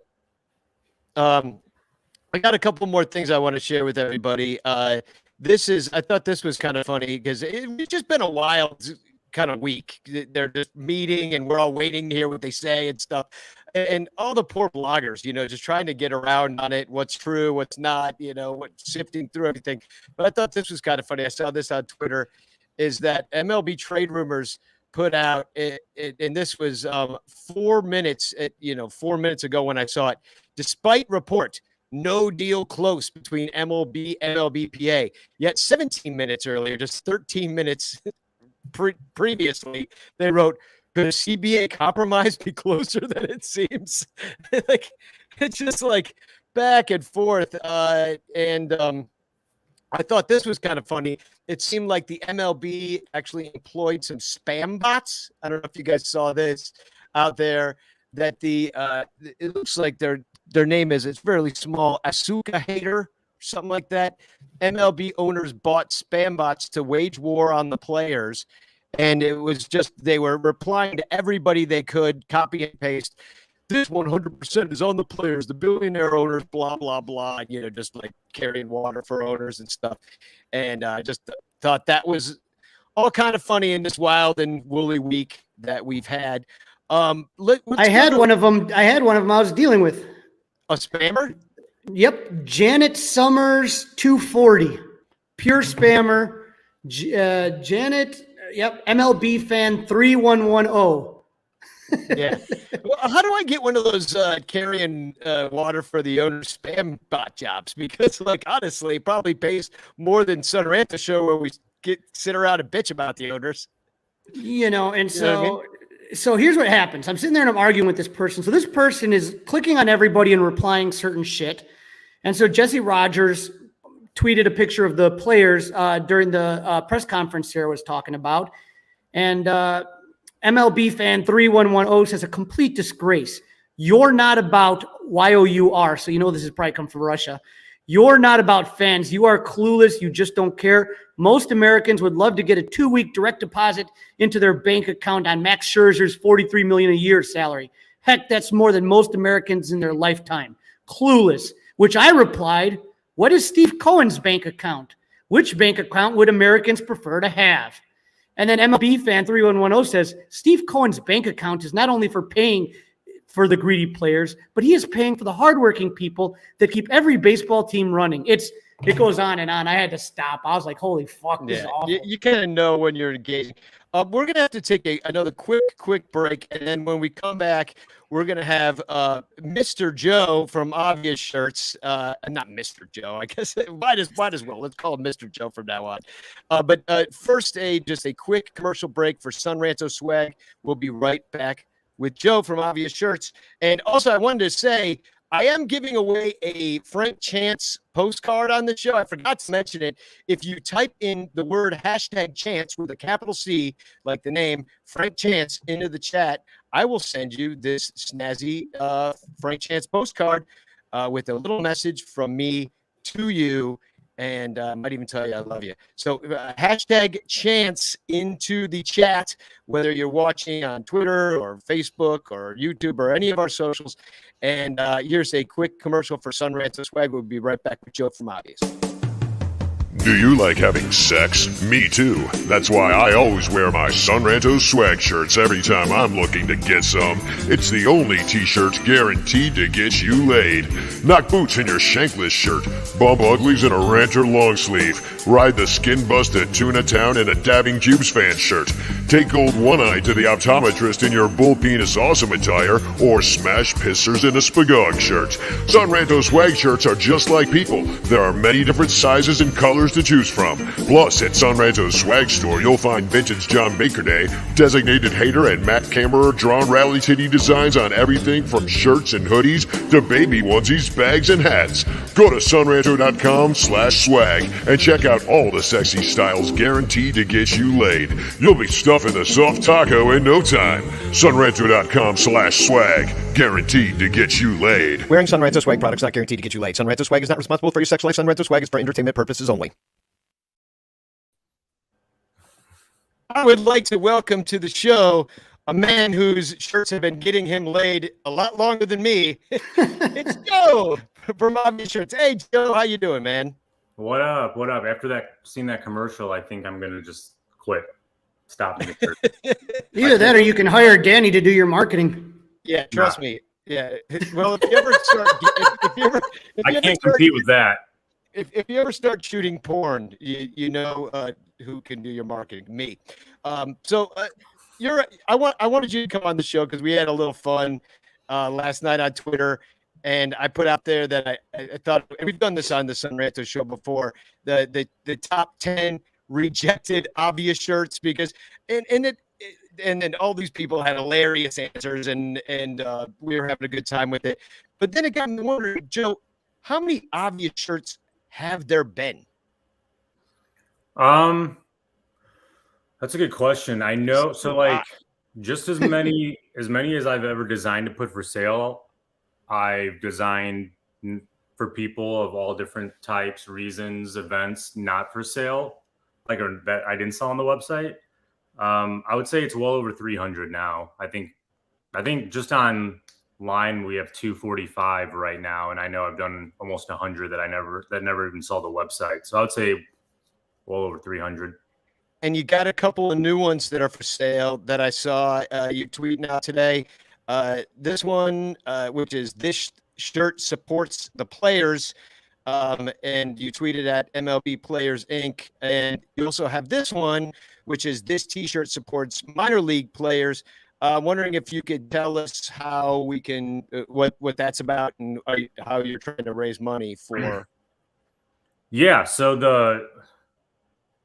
C: I got a couple more things I want to share with everybody. I thought this was kind of funny because it's just been a wild kind of week. They're just meeting and we're all waiting to hear what they say and stuff. and all the poor bloggers, just trying to get around on it, what's true, what's not, what's sifting through everything. But I thought this was kind of funny. I saw this on Twitter, is that MLB Trade Rumors put out, and this was 4 minutes, 4 minutes ago when I saw it. Despite report, no deal close between MLB and MLBPA. Yet 17 minutes earlier, just 13 minutes previously, they wrote, could a CBA compromise be closer than it seems? Like, it's just like back and forth. And I thought this was kind of funny. It seemed like the MLB actually employed some spam bots. I don't know if you guys saw this out there, that it looks like their name it's fairly small, Asuka Hater, something like that. MLB owners bought spam bots to wage war on the players. And it was just, they were replying to everybody they could, copy and paste. This 100% is on the players, the billionaire owners, blah, blah, blah. Just like carrying water for owners and stuff. And I just thought that was all kind of funny in this wild and woolly week that we've had.
B: I had one of them I was dealing with.
C: A spammer?
B: Yep. Janet Summers 240. Pure spammer. Janet... Yep, MLB fan 3110.
C: Yeah. Well, how do I get one of those carrying water for the owner spam bot jobs? Because, honestly, it probably pays more than Ranto show where we sit around and bitch about the owners.
B: So here's what happens. I'm sitting there and I'm arguing with this person. So this person is clicking on everybody and replying certain shit. And so Jesse Rogers tweeted a picture of the players during the press conference Sarah was talking about. And MLB fan 3110 says, a complete disgrace. You're not about YOUR. So this has probably come from Russia. You're not about fans. You are clueless. You just don't care. Most Americans would love to get a 2-week direct deposit into their bank account on Max Scherzer's $43 million a year salary. Heck, that's more than most Americans in their lifetime. Clueless, which I replied, what is Steve Cohen's bank account? Which bank account would Americans prefer to have? And then MLB fan 3110 says, Steve Cohen's bank account is not only for paying for the greedy players, but he is paying for the hardworking people that keep every baseball team running. It goes on and on. I had to stop. I was like, holy fuck, this is awful.
C: You kind of know when you're engaging. We're going to have to take another quick break. And then when we come back, we're going to have Mr. Joe from Obvious Shirts. Not Mr. Joe, I guess. Might as well. Let's call him Mr. Joe from now on. But first, just a quick commercial break for Sun Ranto Swag. We'll be right back with Joe from Obvious Shirts. And also, I wanted to say, I am giving away a Frank Chance postcard on the show. I forgot to mention it. If you type in the word #Chance with a capital C, like the name Frank Chance, into the chat, I will send you this snazzy Frank Chance postcard with a little message from me to you. And I might even tell you I love you. So #Chance into the chat, whether you're watching on Twitter or Facebook or YouTube or any of our socials. And here's a quick commercial for Sun Ranto Swag. We'll be right back with Joe from Obvious.
I: Do you like having sex? Me too. That's why I always wear my Sun Ranto Swag shirts every time I'm looking to get some. It's the only t-shirts guaranteed to get you laid. Knock boots in your shankless shirt. Bump uglies in a Ranter long sleeve. Ride the skin-busted Tuna Town in a Dabbing Cubes fan shirt. Take gold one-eye to the optometrist in your bull penis awesome attire, or smash pissers in a Spagog shirt. Sun Ranto Swag shirts are just like people. There are many different sizes and colors to choose from. Plus, at Sun Ranto's Swag Store, you'll find vintage John Baker Day, Designated Hater, and Matt Cameron drawn rally titty designs on everything from shirts and hoodies to baby onesies, bags, and hats. Go to sunranto.com/swag and check out all the sexy styles guaranteed to get you laid. You'll be stuffing the soft taco in no time. sunranto.com/swag, guaranteed to get you laid.
J: Wearing Sun Ranto Swag products not guaranteed to get you laid. Sun Ranto Swag is not responsible for your sex life. Sun Ranto Swag is for entertainment purposes only.
C: I would like to welcome to the show a man whose shirts have been getting him laid a lot longer than me. It's Joe from Obvious Shirts. Hey, Joe, how you doing, man?
K: What up? What up? After seeing that commercial, I think I'm gonna just quit. Stop.
B: Either that, or you can hire Danny to do your marketing.
C: Yeah, trust me. Yeah. Well, if you ever start, if you ever, if
K: I
C: you ever
K: can't
C: start,
K: compete with that.
C: if you ever start shooting porn, you know who can do your marketing? Me. So I wanted you to come on the show because we had a little fun last night on Twitter, and I put out there that I thought, and we've done this on the Sun Ranto show before, the top 10 rejected obvious shirts, because and then all these people had hilarious answers, and we were having a good time with it. But then it got me wondering, Joe, how many obvious shirts have there been?
K: That's a good question. I know. So like just as many as I've ever designed to put for sale, I've designed for people of all different types, reasons, events, not for sale, like or that I didn't sell on the website. I would say it's well over 300 now. I think just online we have 245 right now, and I know I've done almost 100 that never even saw the website. So I would say well over 300.
C: And you got a couple of new ones that are for sale that I saw you tweeting out today. This one, which is this shirt supports the players, and you tweeted at MLB Players Inc. And you also have this one, which is this T-shirt supports minor league players. Wondering if you could tell us how we can what that's about, and how you're trying to raise money for.
K: Yeah, so the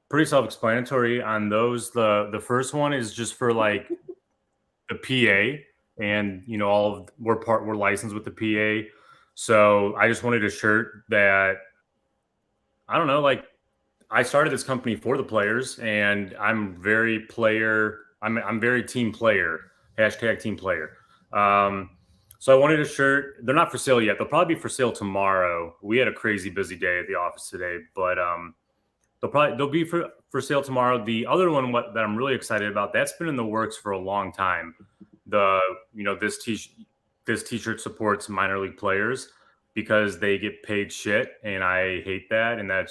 K: pretty self-explanatory on those. The first one is just for like the PA, and you know we're licensed with the PA. So I just wanted a shirt that, I don't know, like I started this company for the players, and I'm very team player, #team player. So I wanted a shirt. They're not for sale yet. They'll probably be for sale tomorrow. We had a crazy busy day at the office today, but they'll be for sale tomorrow. The other one that I'm really excited about, that's been in the works for a long time. This t-shirt supports minor league players because they get paid shit, and I hate that, and that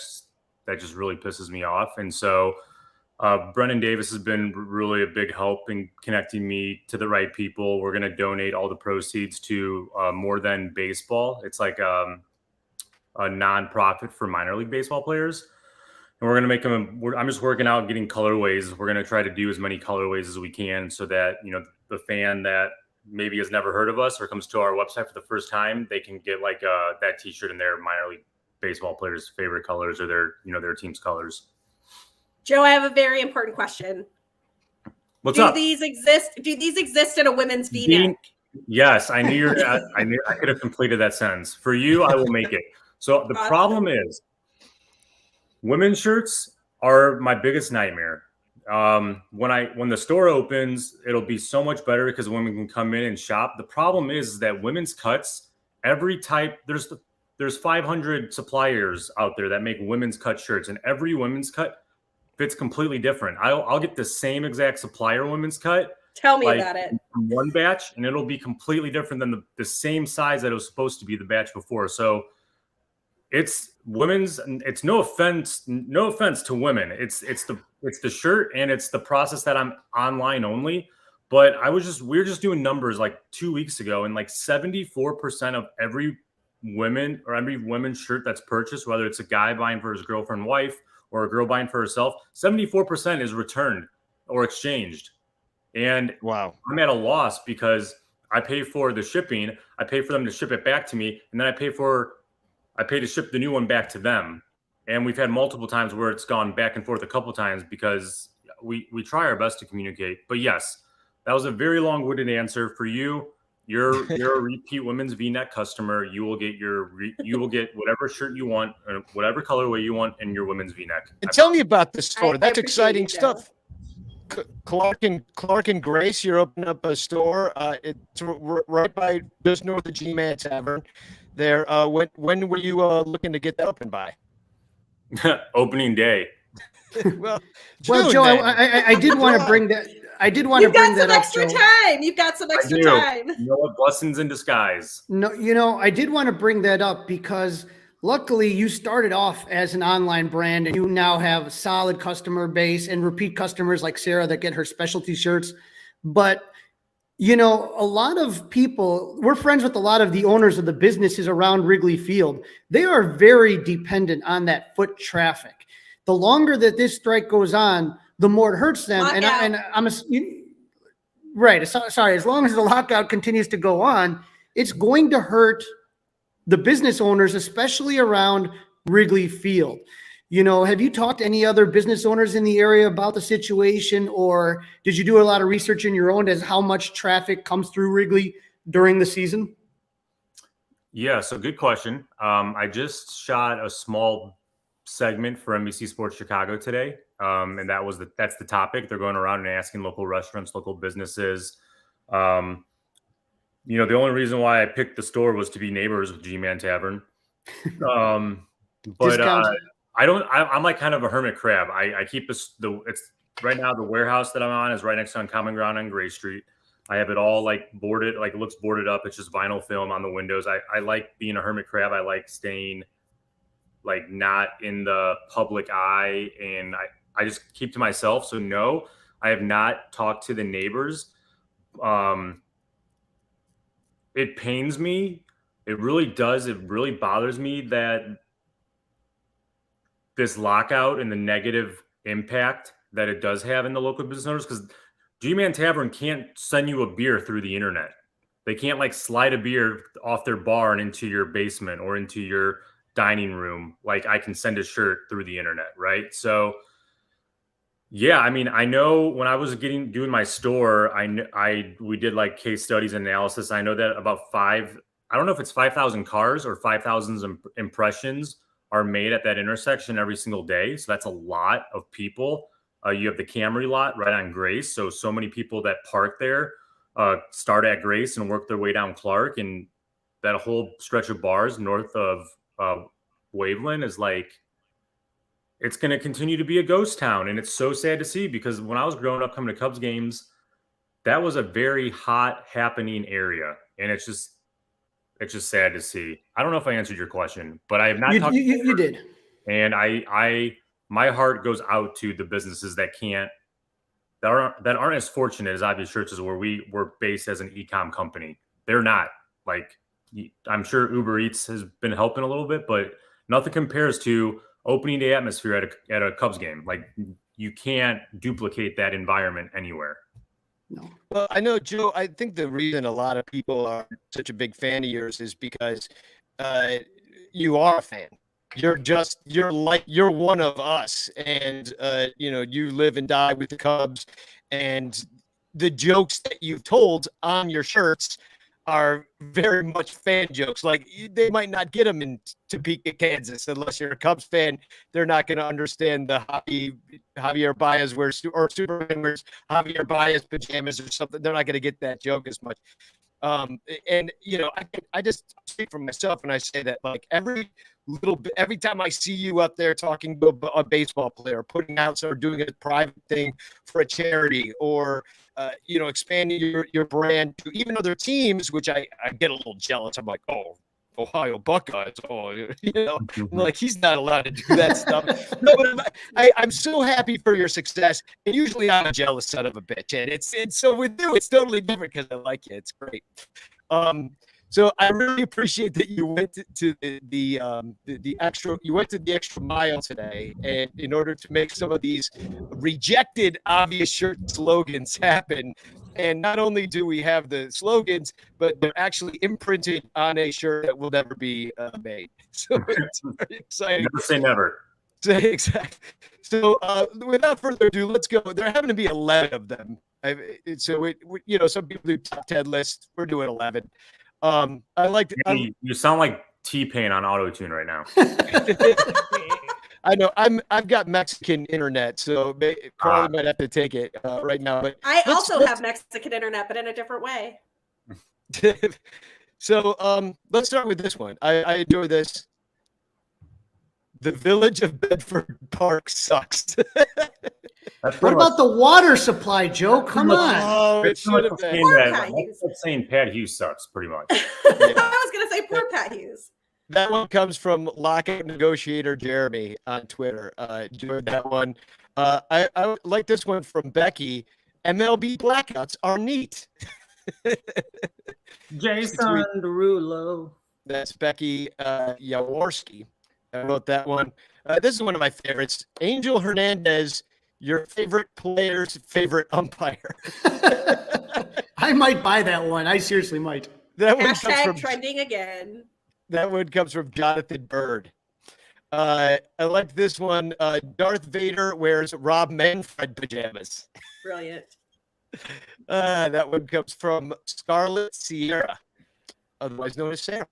K: just really pisses me off. And so Brennan Davis has been really a big help in connecting me to the right people. We're going to donate all the proceeds to More Than Baseball. It's like a nonprofit for minor league baseball players. And we're going to make them, I'm just working out getting colorways. We're going to try to do as many colorways as we can so that, the fan that maybe has never heard of us or comes to our website for the first time, they can get like that t-shirt in their minor league baseball players' favorite colors or their team's colors.
D: Joe, I have a very important question.
K: What's up?
D: Do these exist in a women's V-neck?
K: Yes, I knew I could have completed that sentence. For you, I will make it. So the problem is women's shirts are my biggest nightmare. When the store opens, it'll be so much better because women can come in and shop. The problem is that women's cuts, every type, there's 500 suppliers out there that make women's cut shirts, and every women's cut fits completely different. I'll get the same exact supplier women's cut.
D: Tell me about it.
K: From one batch, and it'll be completely different than the same size that it was supposed to be the batch before. So it's women's. It's no offense to women. It's the shirt, and it's the process that I'm online only. But we were just doing numbers like 2 weeks ago, and like 74% of every women's shirt that's purchased, whether it's a guy buying for his girlfriend, wife, or a girl buying for herself, 74% is returned or exchanged. And
C: wow,
K: I'm at a loss because I pay for the shipping, I pay for them to ship it back to me, and then I pay to ship the new one back to them. And we've had multiple times where it's gone back and forth a couple times because we try our best to communicate. But yes, that was a very long-winded answer for you. You're a repeat women's V-neck customer. You will get whatever shirt you want, or whatever colorway you want in your women's V-neck.
C: And tell me about the store. That's
D: I
C: exciting
D: appreciate
C: stuff. Clark and Grace, you're opening up a store. It's right by just north of G-Man Tavern. There. When were you looking to get that open by?
K: Opening day.
B: Well, Joe, I did want to bring that. I did want to bring that up.
D: You've got some extra time. You've got some extra time.
K: You know what? Blessings in disguise.
B: No, I did want to bring that up because luckily you started off as an online brand, and you now have a solid customer base and repeat customers like Sarah that get her specialty shirts. But You know, a lot of people, we're friends with a lot of the owners of the businesses around Wrigley Field. They are very dependent on that foot traffic. The longer that this strike goes on, the more it hurts them. Right. Sorry. As long as the lockout continues to go on, it's going to hurt the business owners, especially around Wrigley Field. You know, have you talked to any other business owners in the area about the situation, or did you do a lot of research in your own as how much traffic comes through Wrigley during the season?
K: Yeah, so good question. I just shot a small segment for NBC Sports Chicago today, and that's the topic. They're going around and asking local restaurants, local businesses. The only reason why I picked the store was to be neighbors with G-Man Tavern. But I'm like kind of a hermit crab. I keep it's right now the warehouse that I'm on is right next to Uncommon Ground on Gray Street. I have it all like boarded, like it looks boarded up. It's just vinyl film on the windows. I like being a hermit crab. I like staying like not in the public eye, and I just keep to myself. So no, I have not talked to the neighbors. It pains me. It really does. It really bothers me that this lockout and the negative impact that it does have in the local business owners, because G-Man Tavern can't send you a beer through the internet. They can't like slide a beer off their bar and into your basement or into your dining room. Like I can send a shirt through the internet, right? So yeah, I mean, I know when I was doing my store, we did like case studies and analysis. I know that about I don't know if it's 5,000 cars or 5,000 impressions are made at that intersection every single day. So that's a lot of people. You have the Camry lot right on Grace. So many people that park there start at Grace and work their way down Clark. And that whole stretch of bars north of Waveland is like, it's going to continue to be a ghost town. And it's so sad to see, because when I was growing up coming to Cubs games, that was a very hot happening area. And it's just sad to see. I don't know if I answered your question, but I have not talked.
B: You did.
K: And my heart goes out to the businesses that aren't as fortunate as Obvious Churches, where we're based as an e-com company. They're not. Like, I'm sure Uber Eats has been helping a little bit, but nothing compares to opening day atmosphere at a Cubs game. Like, you can't duplicate that environment anywhere.
B: No.
C: Well, I know, Joe, I think the reason a lot of people are such a big fan of yours is because you are a fan. You're one of us, and you live and die with the Cubs, and the jokes that you've told on your shirts are very much fan jokes. Like, they might not get them in Topeka, Kansas, unless you're a Cubs fan. They're not going to understand the Javier Baez wears, or Superman wears Javier Baez pajamas or something. They're not going to get that joke as much. I just speak for myself when I say that, like, every time I see you up there talking to a baseball player, putting out or doing a private thing for a charity, or expanding your brand to even other teams, which I get a little jealous. I'm like, oh, Ohio Buckeyes. Oh, I'm like, he's not allowed to do that stuff. No, but I'm so happy for your success. And usually I'm a jealous son of a bitch. And so with you, it's totally different because I like you. It's great. So I really appreciate that you went to the extra mile today, and in order to make some of these rejected Obvious Shirt slogans happen. And not only do we have the slogans, but they're actually imprinted on a shirt that will never be made. So it's very exciting.
K: Never say never.
C: Exactly. So without further ado, let's go. There happen to be 11 of them. Some people do top 10 lists. We're doing 11.
K: You sound like T-Pain on auto-tune right now.
C: I know. I've got Mexican internet, so Carly might have to take it right now. But
D: I also have Mexican internet, but in a different way.
C: So let's start with this one. I enjoy this. The Village of Bedford Park sucks.
B: What about the water supply, Joe? Come on.
C: Oh, it should have been.
K: That's saying Pat Hughes sucks, pretty much.
D: I was going to say poor Pat Hughes.
C: That one comes from lockout negotiator Jeremy on Twitter. Enjoyed that one. I like this one from Becky. MLB blackouts are neat.
K: Jason Derulo.
C: That's Becky Jaworski. I wrote that one. This is one of my favorites. Angel Hernandez, your favorite player's favorite umpire.
B: I might buy that one. I seriously might.
C: That one comes
D: Hashtag
C: from
D: trending again.
C: That one comes from Jonathan Bird. I like this one. Darth Vader wears Rob Manfred pajamas.
D: Brilliant.
C: That one comes from Scarlett Sierra, otherwise known as Sarah.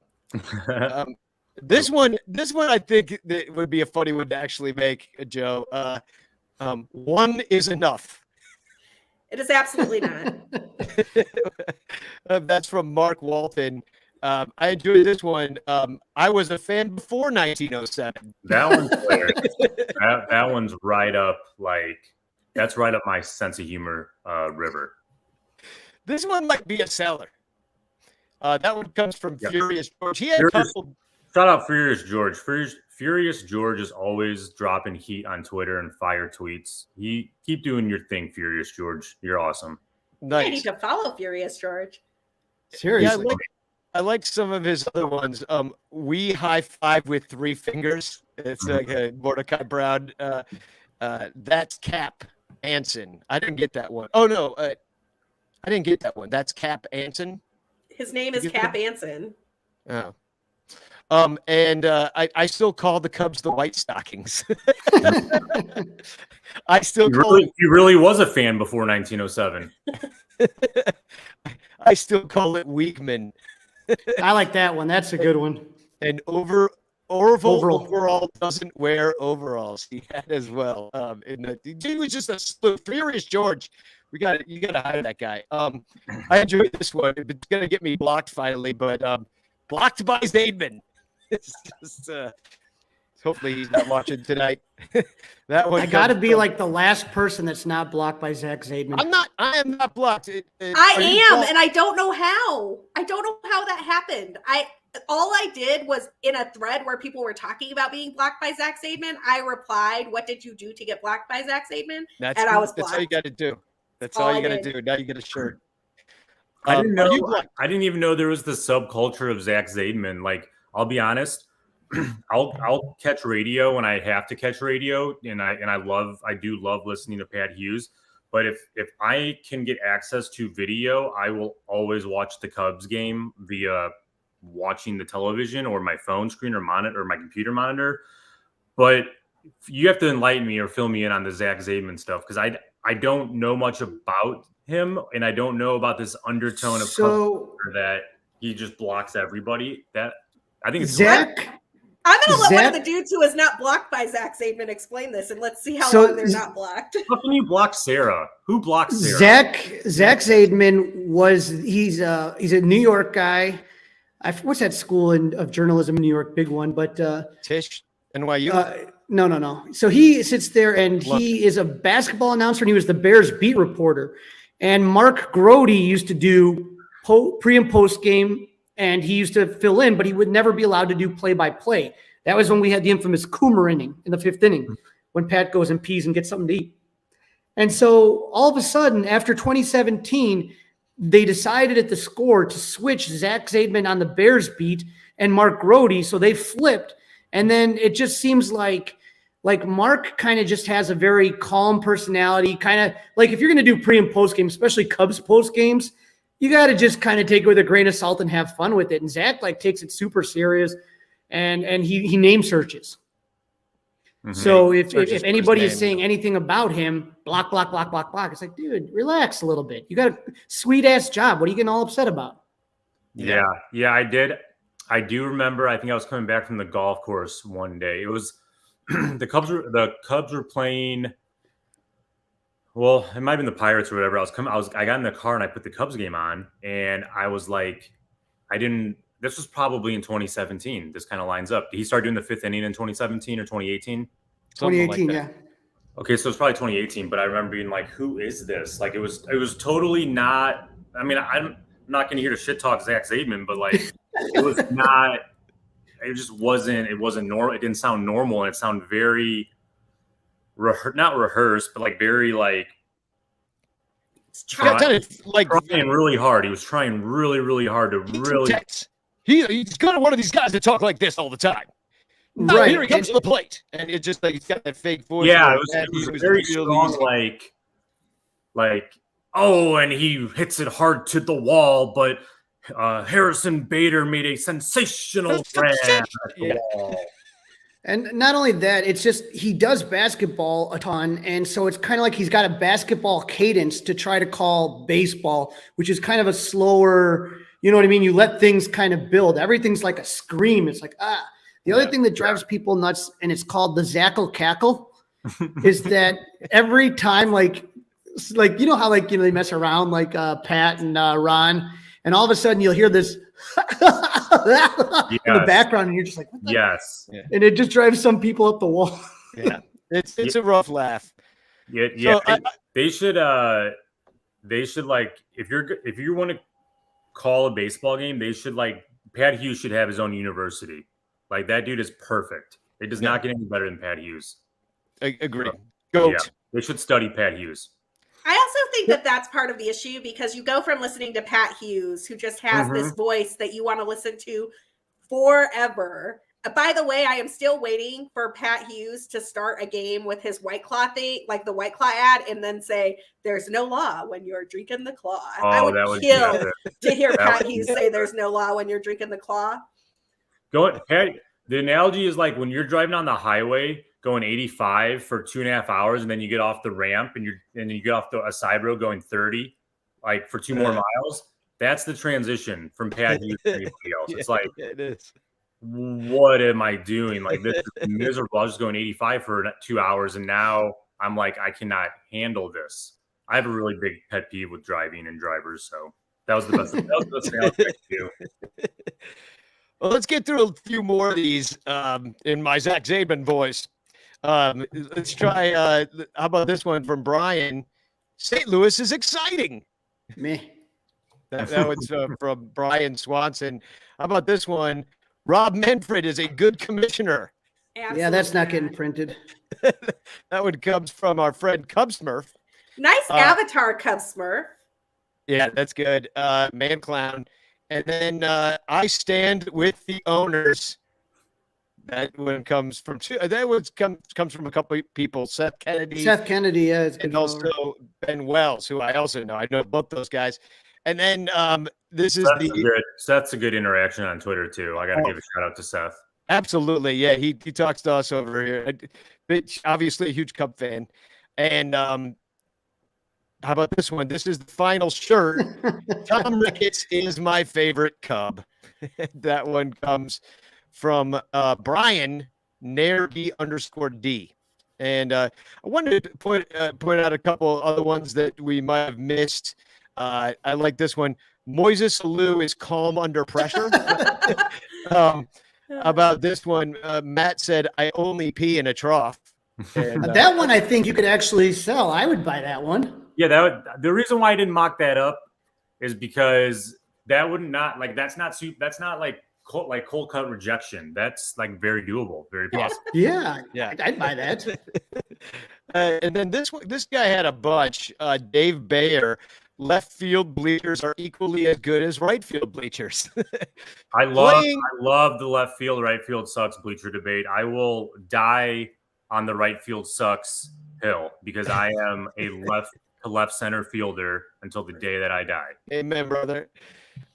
C: This one, I think that would be a funny one to actually make, Joe. One is enough.
D: It is absolutely not.
C: That's from Mark Walton. I enjoyed this one. I was a fan before 1907.
K: That one's hilarious. that one's right up that's right up my sense of humor river.
C: This one might be a seller. That one comes from Furious George. He had a couple.
K: Shout out Furious George. Furious George is always dropping heat on Twitter and fire tweets. Keep doing your thing, Furious George. You're awesome.
C: Nice.
D: I need to follow Furious George.
B: Seriously.
C: Yeah, I like some of his other ones. We high five with 3 fingers. It's like a Mordecai Brown. That's Cap Anson. I didn't get that one. Oh no, I didn't get that one. That's Cap Anson.
D: His name is Cap Anson.
C: Oh. And I still call the Cubs the White Stockings. I still
K: he really was a fan before 1907.
C: I still call it Weekman.
B: I like that one. That's a good one.
C: And overall doesn't wear overalls. He had as well. He was just a sleuth. Furious George. You got to hire that guy. I enjoyed this one. It's gonna get me blocked finally, but blocked by Zaidman. It's just hopefully he's not watching tonight. That one.
B: I got to be like the last person that's not blocked by Zach Zaidman.
C: I am not blocked.
D: I am, and I don't know how. I don't know how that happened. All I did was in a thread where people were talking about being blocked by Zach Zaidman, I replied, "What did you do to get blocked by Zach Zaidman?" I was blocked.
C: That's all you got to do. That's all you got to do. Now you get a shirt.
K: I didn't know. I didn't even know there was the subculture of Zach Zaidman. Like, I'll be honest. I'll catch radio when I have to catch radio, and I do love listening to Pat Hughes. But if I can get access to video, I will always watch the Cubs game via watching the television or my phone screen or monitor or my computer monitor. But you have to enlighten me or fill me in on the Zach Zaidman stuff, because I don't know much about him, and I don't know about this undertone of that he just blocks everybody. That I think it's
B: Zach.
D: I'm going to let one of the dudes who is not blocked by Zach Zaidman explain this, and let's see how long they're not blocked.
K: How can you block Sarah? Who blocks Sarah?
B: Zach Zaidman he's a New York guy. What's that school of journalism in New York? Big one, but
C: Tisch, NYU.
B: No. So he sits there and he is a basketball announcer, and he was the Bears beat reporter. And Mark Grody used to do pre and post game, and he used to fill in, but he would never be allowed to do play-by-play. That was when we had the infamous Coomer inning in the 5th inning, when Pat goes and pees and gets something to eat. And so all of a sudden, after 2017, they decided at the Score to switch Zach Zaidman on the Bears beat and Mark Grody, so they flipped. And then it just seems like Mark kind of just has a very calm personality, kind of like if you're going to do pre and post games, especially Cubs post games, you got to just kind of take it with a grain of salt and have fun with it. And Zach takes it super serious, and he name searches. Mm-hmm. So if anybody is saying anything about him, block. It's like, dude, relax a little bit. You got a sweet ass job. What are you getting all upset about?
K: Yeah, I did. I do remember. I think I was coming back from the golf course one day. It was the Cubs were playing. Well, it might have been the Pirates or whatever. I got in the car and I put the Cubs game on, and I was like, this was probably in 2017. This kind of lines up. Did he start doing the 5th inning in 2017 or 2018?
B: 2018, yeah.
K: Okay, so it's probably 2018, but I remember being like, who is this? Like, it was totally not, I mean, I'm not going to hear to shit talk Zach Zaidman, but it was not, it just wasn't normal. It didn't sound normal, and it sounded very, not rehearsed, but very
C: Trying to, like
K: trying really hard. He was trying really, really hard to really.
C: intense. He's kind of one of these guys that talk like this all the time. Oh,
B: Right.
C: here he comes to the plate, and it just like he's got that fake voice.
K: Yeah,
C: where
K: it was
C: was
K: very
C: really
K: strong. Like, oh, and he hits it hard to the wall, but Harrison Bader made a sensational grab at the wall.
B: And not only that, it's just he does basketball a ton. And so it's kind of like he's got a basketball cadence to try to call baseball, which is kind of a slower, you know what I mean? You let things kind of build. Everything's like a scream. It's like, ah. The other thing that drives people nuts, and it's called the Zackle Cackle, is that every time, like you know how they mess around like Pat and Ron, and all of a sudden you'll hear this in the background, and you're just like, what the?
K: Yes,
B: and it just drives some people up the wall.
C: Yeah, it's a rough laugh.
K: Yeah.
C: So
K: they should like if you want to call a baseball game, they should like Pat Hughes should have his own university. Like that dude is perfect. It does not get any better than Pat Hughes.
C: Agree. Goat.
K: Yeah, they should study Pat Hughes.
D: I also think that that's part of the issue because you go from listening to Pat Hughes, who just has this voice that you want to listen to forever. By the way, I am still waiting for Pat Hughes to start a game with his White Claw thing, like the White Claw ad, and then say, "There's no law when you're drinking the claw." I would kill to hear Pat Hughes say, "There's no law when you're drinking the claw."
K: The analogy is like when you're driving on the highway going 85 for 2.5 hours, and then you get off the ramp and you get off a side road going 30, like for 2 more miles. That's the transition from Pat Hughes to anybody else. It's like,
C: it is.
K: What am I doing? Like this is miserable. I was just going 85 for 2 hours, and now I'm like, I cannot handle this. I have a really big pet peeve with driving and drivers, so that was the best. That was the best thing I was going to do.
C: Well, let's get through a few more of these in my Zach Zaidman voice. Let's try. How about this one from Brian? St. Louis is exciting.
B: Me.
C: That was from Brian Swanson. How about this one? Rob Manfred is a good commissioner.
D: Absolutely.
B: Yeah, that's not getting printed.
C: That one comes from our friend Cub Smurf.
D: Nice avatar, Cub Smurf.
C: Yeah, that's good. Man Clown. And then I stand with the owners. That one comes from comes from a couple of people. Seth Kennedy,
B: yeah,
C: and also Ben Wells, who I also know. I know both those guys. And then
K: Seth's a good interaction on Twitter too. I got to give a shout out to Seth.
C: Absolutely, yeah. He talks to us over here. Obviously, a huge Cub fan. And how about this one? This is the final shirt. Tom Ricketts is my favorite Cub. That one comes from Brian Nairby _D. And I wanted to point out a couple other ones that we might have missed. I like this one. Moises Alou is calm under pressure. About this one, Matt said, "I only pee in a trough." And,
B: that one I think you could actually sell. I would buy that one.
K: Yeah, the reason why I didn't mock that up is because that would not like that's not like cold cut rejection. That's like very doable, very possible.
B: Yeah, I'd buy that.
C: And then this guy had a bunch. Dave Bayer, left field bleachers are equally as good as right field bleachers.
K: I love the left field, right field sucks bleacher debate. I will die on the right field sucks hill because I am a left to left center fielder until the day that I die.
C: Amen, brother.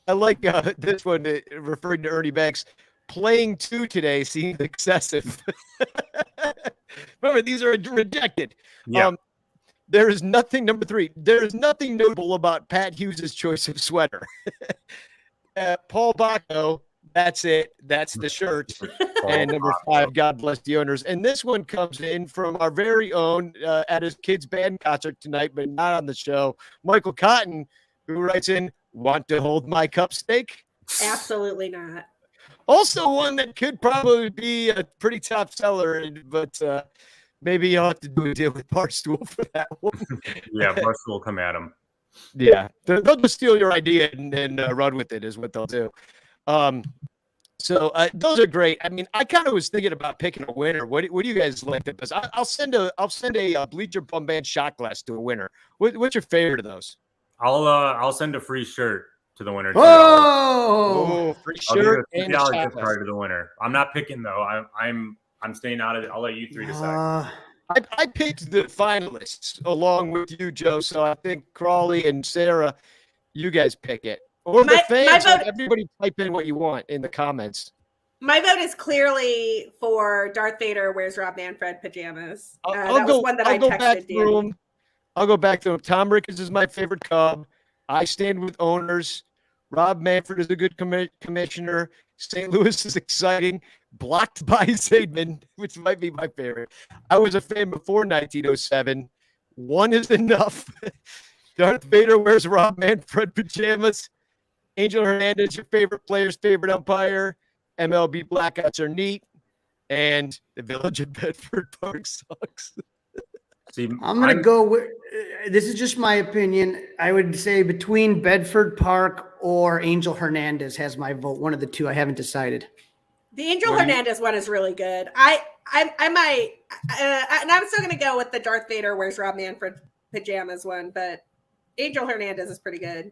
C: I like this one referring to Ernie Banks. Playing 2 today seems excessive. Remember, these are rejected.
K: Yeah.
C: There is nothing, number 3, there is nothing notable about Pat Hughes' choice of sweater. Paul Bacco, that's it. That's the shirt. And number 5, God bless the owners. And this one comes in from our very own at his kid's band concert tonight, but not on the show, Michael Cotton, who writes in, "Want to hold my cup steak?"
D: Absolutely not.
C: Also one that could probably be a pretty top seller, but maybe you'll have to do a deal with Barstool for that one.
K: Yeah, Barstool will come at him.
C: Yeah, they'll just steal your idea and run with it is what they'll do. So those are great. I mean, I kind of was thinking about picking a winner. What do you guys like? I'll send a Bleacher Bum Band shot glass to a winner. What's your favorite of those?
K: I'll send a free shirt to the winner.
B: Oh,
C: free
K: I'll give
C: shirt
K: a
C: and a
K: $50
C: shot
K: gift
C: glass.
K: card to the winner. I'm not picking though. I'm staying out of it. I'll let you three decide.
C: I picked the finalists along with you, Joe. So I think Crawley and Sarah, you guys pick it. Or the fans,
D: vote-
C: everybody type in what you want in the comments.
D: My vote is clearly for Darth Vader wears Rob Manfred pajamas.
C: I'll
D: that
C: go,
D: was one that
C: I'll
D: I
C: go
D: texted
C: back
D: Danny.
C: through them. I'll go back through them. Tom Ricketts is my favorite Cub. I stand with owners. Rob Manfred is a good commissioner. St. Louis is exciting. Blocked by Zaidman, which might be my favorite. I was a fan before 1907. One is enough. Darth Vader wears Rob Manfred pajamas. Angel Hernandez, your favorite player's favorite umpire. MLB blackouts are neat. And the Village of Bedford Park sucks.
K: See,
B: I'm going to go with, this is just my opinion. I would say between Bedford Park or Angel Hernandez has my vote. One of the two. I haven't decided.
D: The Angel Hernandez one is really good. I might, and I'm still going to go with the Darth Vader wears Rob Manfred pajamas one, but Angel Hernandez is pretty good.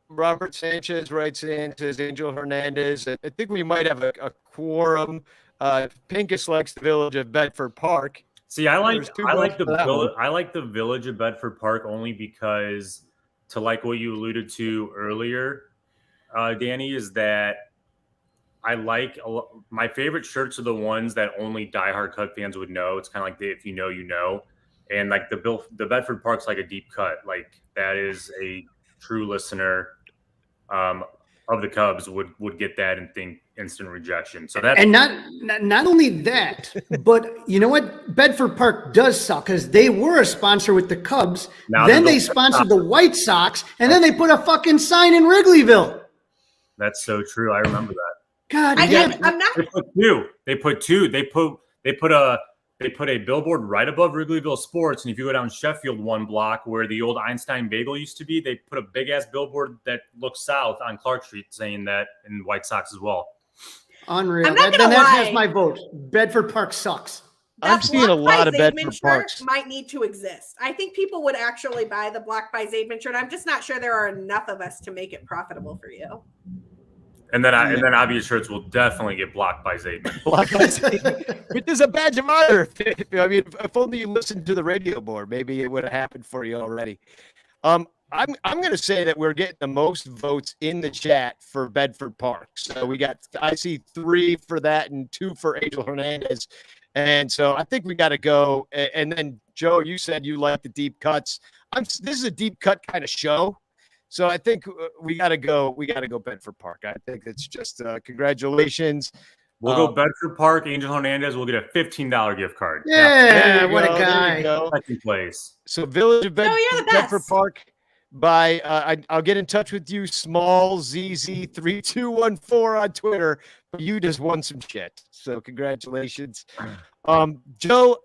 C: Robert Sanchez writes in, says Angel Hernandez. I think we might have a quorum. Pincus likes the Village of Bedford Park.
K: See, I like
C: votes
K: the Village of Bedford Park only because, to like what you alluded to earlier, Danny, is that I like my favorite shirts are the ones that only diehard Cub fans would know. It's kind of like if you know, you know, and like the Bedford Park's like a deep cut. Like that is a true listener of the Cubs would get that and think instant rejection. So that,
B: and not only that, but you know what? Bedford Park does suck because they were a sponsor with the Cubs.
K: Now
B: then
K: they're
B: they
K: the
B: sponsored the White Sox, and then they put a fucking sign in Wrigleyville.
K: that's so true. I remember that.
B: God damn it!
D: I'm not.
K: They put two. They put a billboard right above Wrigleyville Sports, and if you go down Sheffield one block where the old Einstein Bagel used to be, they put a big ass billboard that looks south on Clark Street saying that, in White Sox as well.
B: Unreal.
D: I'm not
B: Then
D: gonna
B: that
D: lie.
B: has my vote. Bedford Park sucks.
C: I'm seeing a lot of Bedford
D: shirt
C: Parks.
D: might need to exist. I think people would actually buy the Block by Zaidman shirt. I'm just not sure there are enough of us to make it profitable for you.
K: And then obvious shirts will definitely get blocked by Zaidman.
C: Blocked by Zaidman, which is a badge of honor. I mean, if only you listened to the radio more, maybe it would have happened for you already. I'm going to say that we're getting the most votes in the chat for Bedford Park. So I see 3 for that and 2 for Angel Hernandez. And so I think we got to go. And then Joe, you said you like the deep cuts. This is a deep cut kind of show. So I think we got to go. We got to go Bedford Park. I think it's just congratulations.
K: We'll go Bedford Park. Angel Hernandez will get a $15 gift card.
B: Yeah, what a guy.
K: Second place.
C: So Village of
D: you're the
C: Bedford
D: best.
C: Park. I'll get in touch with you, small ZZ3214 on Twitter. But you just won some shit. So congratulations. Joe,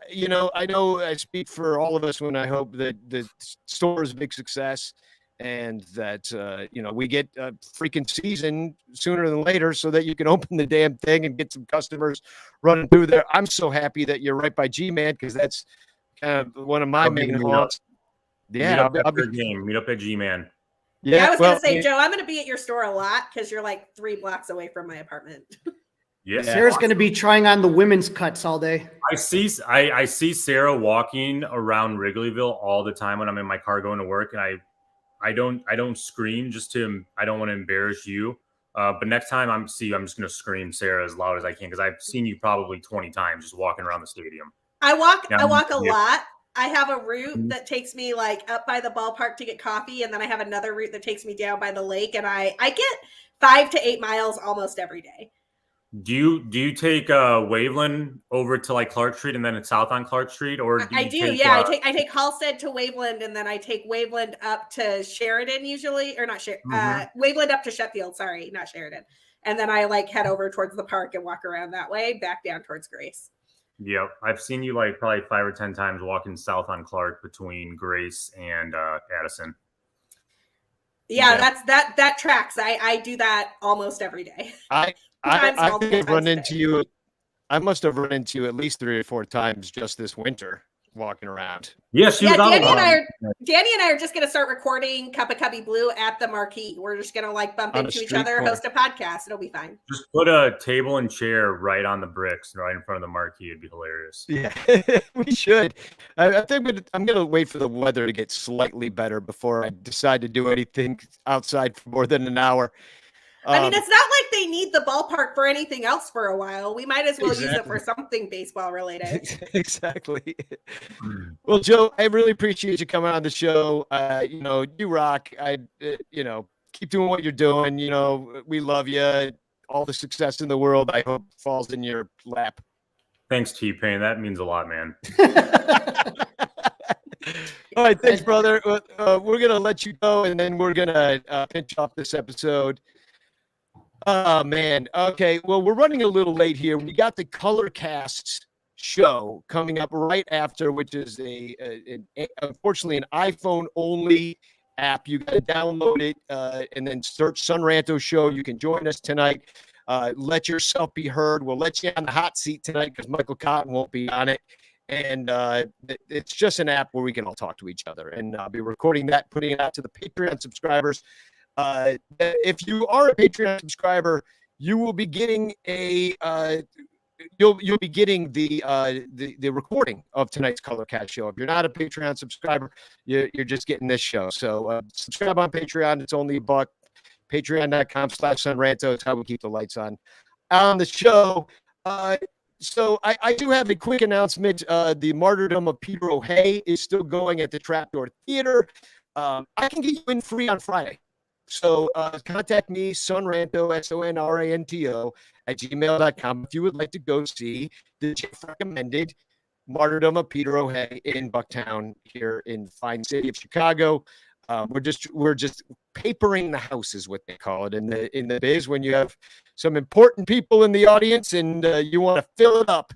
C: I know I speak for all of us when I hope that the store is a big success and that, we get a freaking season sooner than later so that you can open the damn thing and get some customers running through there. I'm so happy that you're right by G-Man because that's kind of one of my main haunts. Yeah,
K: meet up at G-Man.
D: Yeah, I was going to say, Joe, I'm going to be at your store a lot because you're like 3 blocks away from my apartment.
K: Yeah,
B: Sarah's going to be trying on the women's cuts all day.
K: I see Sarah walking around Wrigleyville all the time when I'm in my car going to work, and I don't scream I don't want to embarrass you. But next time I'm just going to scream Sarah as loud as I can because I've seen you probably 20 times just walking around the stadium.
D: I walk a lot. I have a route that takes me like up by the ballpark to get coffee, and then I have another route that takes me down by the lake, and I get 5 to 8 miles almost every day.
K: Do you take Waveland over to like Clark Street and then it's south on Clark Street, or
D: I take Halstead to Waveland, and then I take Waveland up to Sheridan usually, or not Waveland up to Sheffield. Sorry, not Sheridan. And then I like head over towards the park and walk around that way, back down towards Grace.
K: Yep, I've seen you like probably 5 or 10 times walking south on Clark between Grace and Addison.
D: Yeah, that tracks. I do that almost every day.
C: I think I've run into you. I must have run into you at least 3 or 4 times just this winter. walking around.
K: Yeah, she was
D: Yeah,
K: on
D: Danny and
K: the
D: I are just gonna start recording Cup of Cubby Blue at the marquee. We're just gonna like bump
C: On a
D: into each
C: street
D: other,
C: corner.
D: host a podcast. It'll be fine.
K: Just put a table and chair right on the bricks, right in front of the marquee. It'd be hilarious.
C: Yeah, we should. I think I'm going to wait for the weather to get slightly better before I decide to do anything outside for more than an hour.
D: I mean, it's not like they need the ballpark for anything else for a while. We might as well use it for
C: Exactly.
D: something baseball related.
C: Exactly. Well, Joe, I really appreciate you coming on the show. You rock. Keep doing what you're doing. We love you. All the success in the world, I hope, falls in your lap.
K: Thanks, T-Pain. That means a lot, man.
C: All right, thanks, brother. We're gonna let you go, and then we're gonna pinch off this episode. Oh man. Okay. Well, we're running a little late here. We got the Colorcast show coming up right after, which is unfortunately an iPhone only app. You got to download it and then search Sun Ranto Show. You can join us tonight. Let yourself be heard. We'll let you on the hot seat tonight because Michael Cotton won't be on it. And it's just an app where we can all talk to each other. And I'll be recording that, putting it out to the Patreon subscribers. If you are a Patreon subscriber, you will be getting you'll be getting the recording of tonight's Colorcast show. If you're not a Patreon subscriber, you're just getting this show. So subscribe on Patreon. It's only $1. Patreon.com/sunranto. It's how we keep the lights on the show. So I do have a quick announcement. The Martyrdom of Peter O'Hay is still going at the Trapdoor Theater. I can get you in free on Friday. So contact me, Sonranto, SONRANTO, @gmail.com if you would like to go see the Jeff recommended Martyrdom of Peter O'Hay in Bucktown here in fine city of Chicago. We're just papering the house is what they call it in the biz when you have some important people in the audience and you want to fill it up.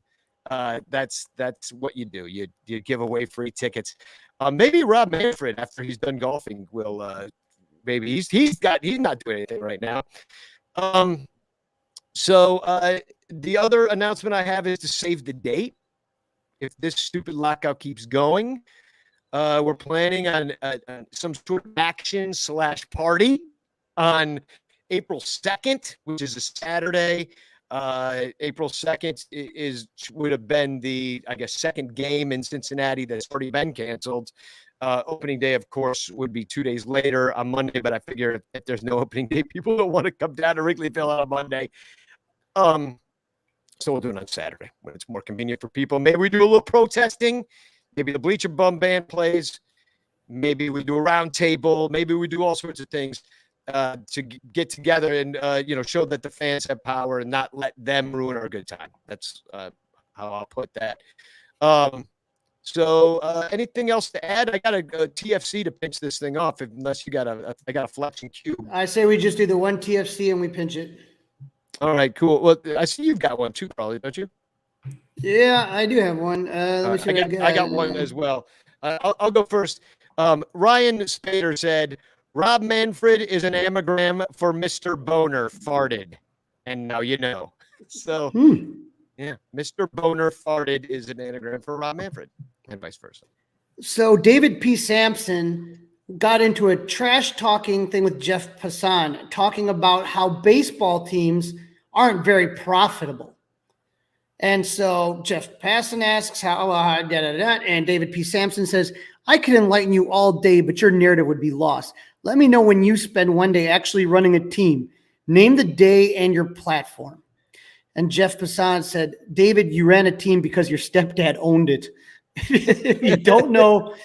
C: That's what you do. You give away free tickets. Maybe Rob Manfred, after he's done golfing, will maybe he's not doing anything right now. So the other announcement I have is to save the date. If this stupid lockout keeps going, we're planning on some sort of action/party on April 2nd, which is a Saturday. April 2nd would have been the, I guess, second game in Cincinnati that's already been canceled. Opening day, of course, would be 2 days later on Monday, but I figure if there's no opening day, people don't want to come down to Wrigleyville on a Monday. So we'll do it on Saturday when it's more convenient for people. Maybe we do a little protesting. Maybe the Bleacher Bum Band plays. Maybe we do a round table. Maybe we do all sorts of things to get together and, show that the fans have power and not let them ruin our good time. That's how I'll put that. So anything else to add? I got a TFC to pinch this thing off unless you got I got a flexion cube.
B: I say we just do the one TFC and we pinch it.
C: All right, cool. Well, I see you've got one too, probably, don't you?
B: Yeah, I do have one. Let me see what
C: I got one as well. I'll go first. Ryan Spader said, Rob Manfred is an anagram for Mr. Boner farted. And now you know. So, yeah, Mr. Boner farted is an anagram for Rob Manfred and vice versa.
B: So David P. Sampson got into a trash talking thing with Jeff Passan, talking about how baseball teams aren't very profitable. And so Jeff Passan asks and David P. Sampson says, I could enlighten you all day, but your narrative would be lost. Let me know when you spend one day actually running a team. Name the day and your platform. And Jeff Passan said, David, you ran a team because your stepdad owned it. If you don't know,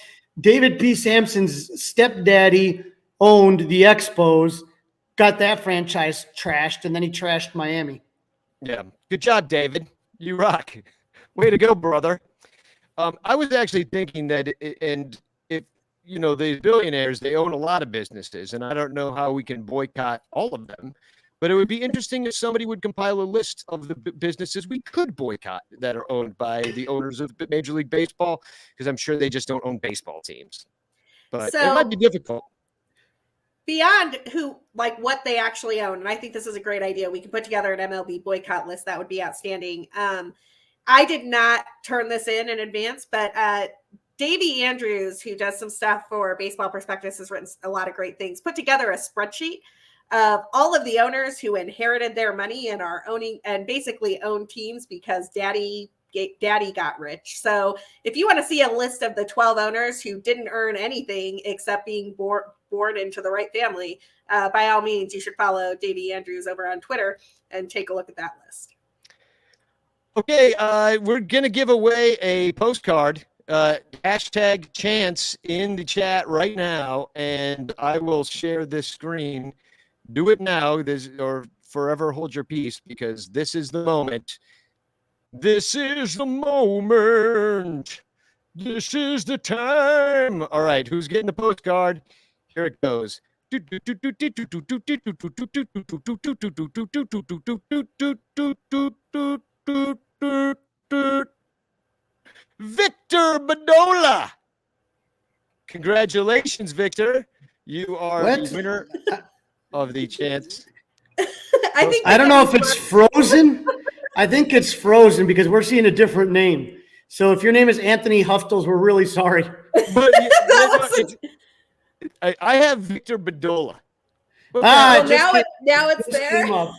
B: David P. Sampson's stepdaddy owned the Expos, got that franchise trashed, and then he trashed Miami.
C: Yeah. Good job, David. You rock. Way to go, brother. I was actually thinking that, the billionaires, they own a lot of businesses, and I don't know how we can boycott all of them, but it would be interesting if somebody would compile a list of the businesses we could boycott that are owned by the owners of Major League Baseball, because I'm sure they just don't own baseball teams. But it might be difficult.
D: Beyond what they actually own, and I think this is a great idea. We can put together an MLB boycott list. That would be outstanding. I did not turn this in advance, but Davey Andrews, who does some stuff for Baseball Prospectus, has written a lot of great things, put together a spreadsheet of all of the owners who inherited their money and are owning and basically own teams because daddy got rich. So if you want to see a list of the 12 owners who didn't earn anything except being born into the right family, by all means, you should follow Davey Andrews over on Twitter and take a look at that list.
C: Okay, we're going to give away a postcard, hashtag chance in the chat right now, and I will share this screen. Do it now, or forever hold your peace, because this is the moment. This is the moment. This is the time. All right, who's getting the postcard? Here it goes. Victor Bedolla. Congratulations, Victor. You are the winner of the chance.
B: I don't know if it's frozen. I think it's frozen because we're seeing a different name. So if your name is Anthony Huftels, we're really sorry.
C: But I have Victor Bedolla.
D: Now it's there. Poor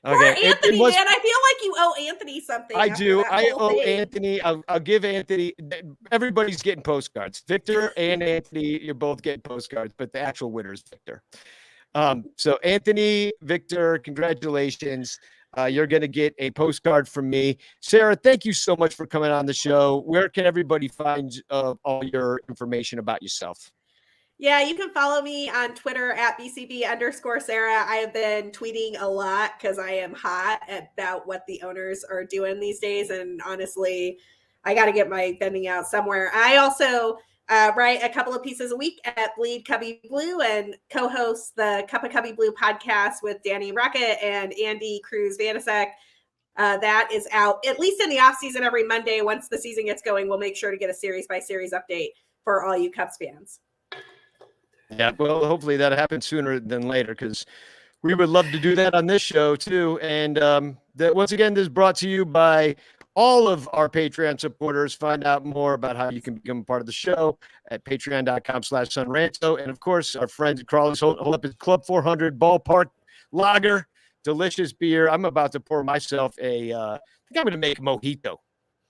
C: Okay,
D: Anthony, man. I feel like you owe Anthony something.
C: I do. I owe Anthony. I'll give Anthony. Everybody's getting postcards. Victor and Anthony, you're both getting postcards, but the actual winner is Victor. So Anthony, Victor, congratulations. You're going to get a postcard from me. Sarah, thank you so much for coming on the show. Where can everybody find all your information about yourself?
D: Yeah, you can follow me on Twitter at BCB_Sarah. I have been tweeting a lot because I am hot about what the owners are doing these days. And honestly, I got to get my bending out somewhere. I also write a couple of pieces a week at Bleed Cubby Blue and co-host the Cup of Cubby Blue podcast with Danny Rocket and Andy Cruz Vanasek. That is out at least in the off season every Monday. Once the season gets going, we'll make sure to get a series by series update for all you Cubs fans.
C: Yeah, well, hopefully that happens sooner than later because we would love to do that on this show too. And once again, this is brought to you by all of our Patreon supporters. Find out more about how you can become a part of the show at patreon.com/sunranto. And of course, our friends at Crawley's hold up his Club 400 Ballpark Lager, delicious beer. I'm about to pour myself I think I'm going to make a mojito.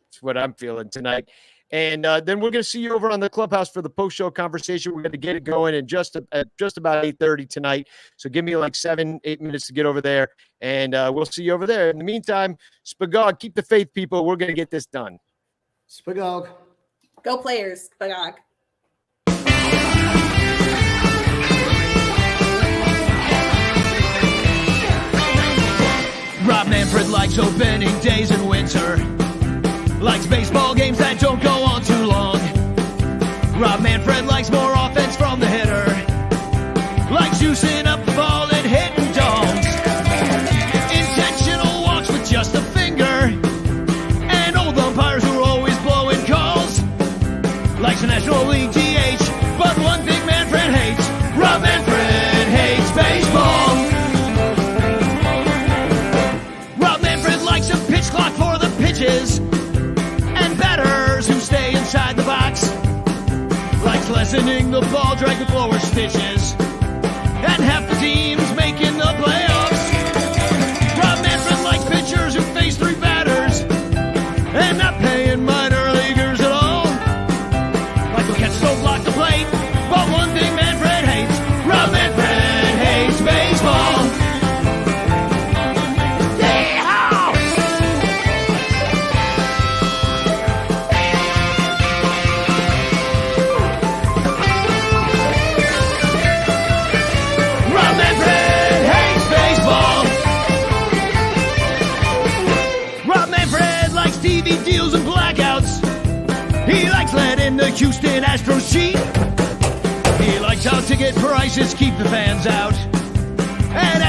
C: That's what I'm feeling tonight. And then we're going to see you over on the clubhouse for the post-show conversation. We're going to get it going in just about 8:30 tonight. So give me like 7-8 minutes to get over there, and we'll see you over there. In the meantime, Spagog, keep the faith, people. We're going to get this done.
B: Spagog.
D: Go Players, Spagog.
A: Rob Manfred likes opening days in winter. Likes baseball games that don't go on too long. Rob Manfred likes more offense from the hitter. Likes juicing up the ball and hitting dogs. Intentional walks with just a finger. And old umpires who are always blowing calls. Likes the National League DH. But one thing Manfred hates. Rob Manfred hates baseball. Rob Manfred likes a pitch clock for the pitches. Batters who stay inside the box. Likes lessening the ball drag with lower stitches. And half the teams making the playoffs. Rob Manfred likes pitchers who face 3 batters. And not paying minor leaguers at all. Like the catch so block the plate. But one thing Manfred hates. Rob Manfred hates baseball. TV deals and blackouts. He likes letting the Houston Astros cheat. He likes how ticket prices keep the fans out. And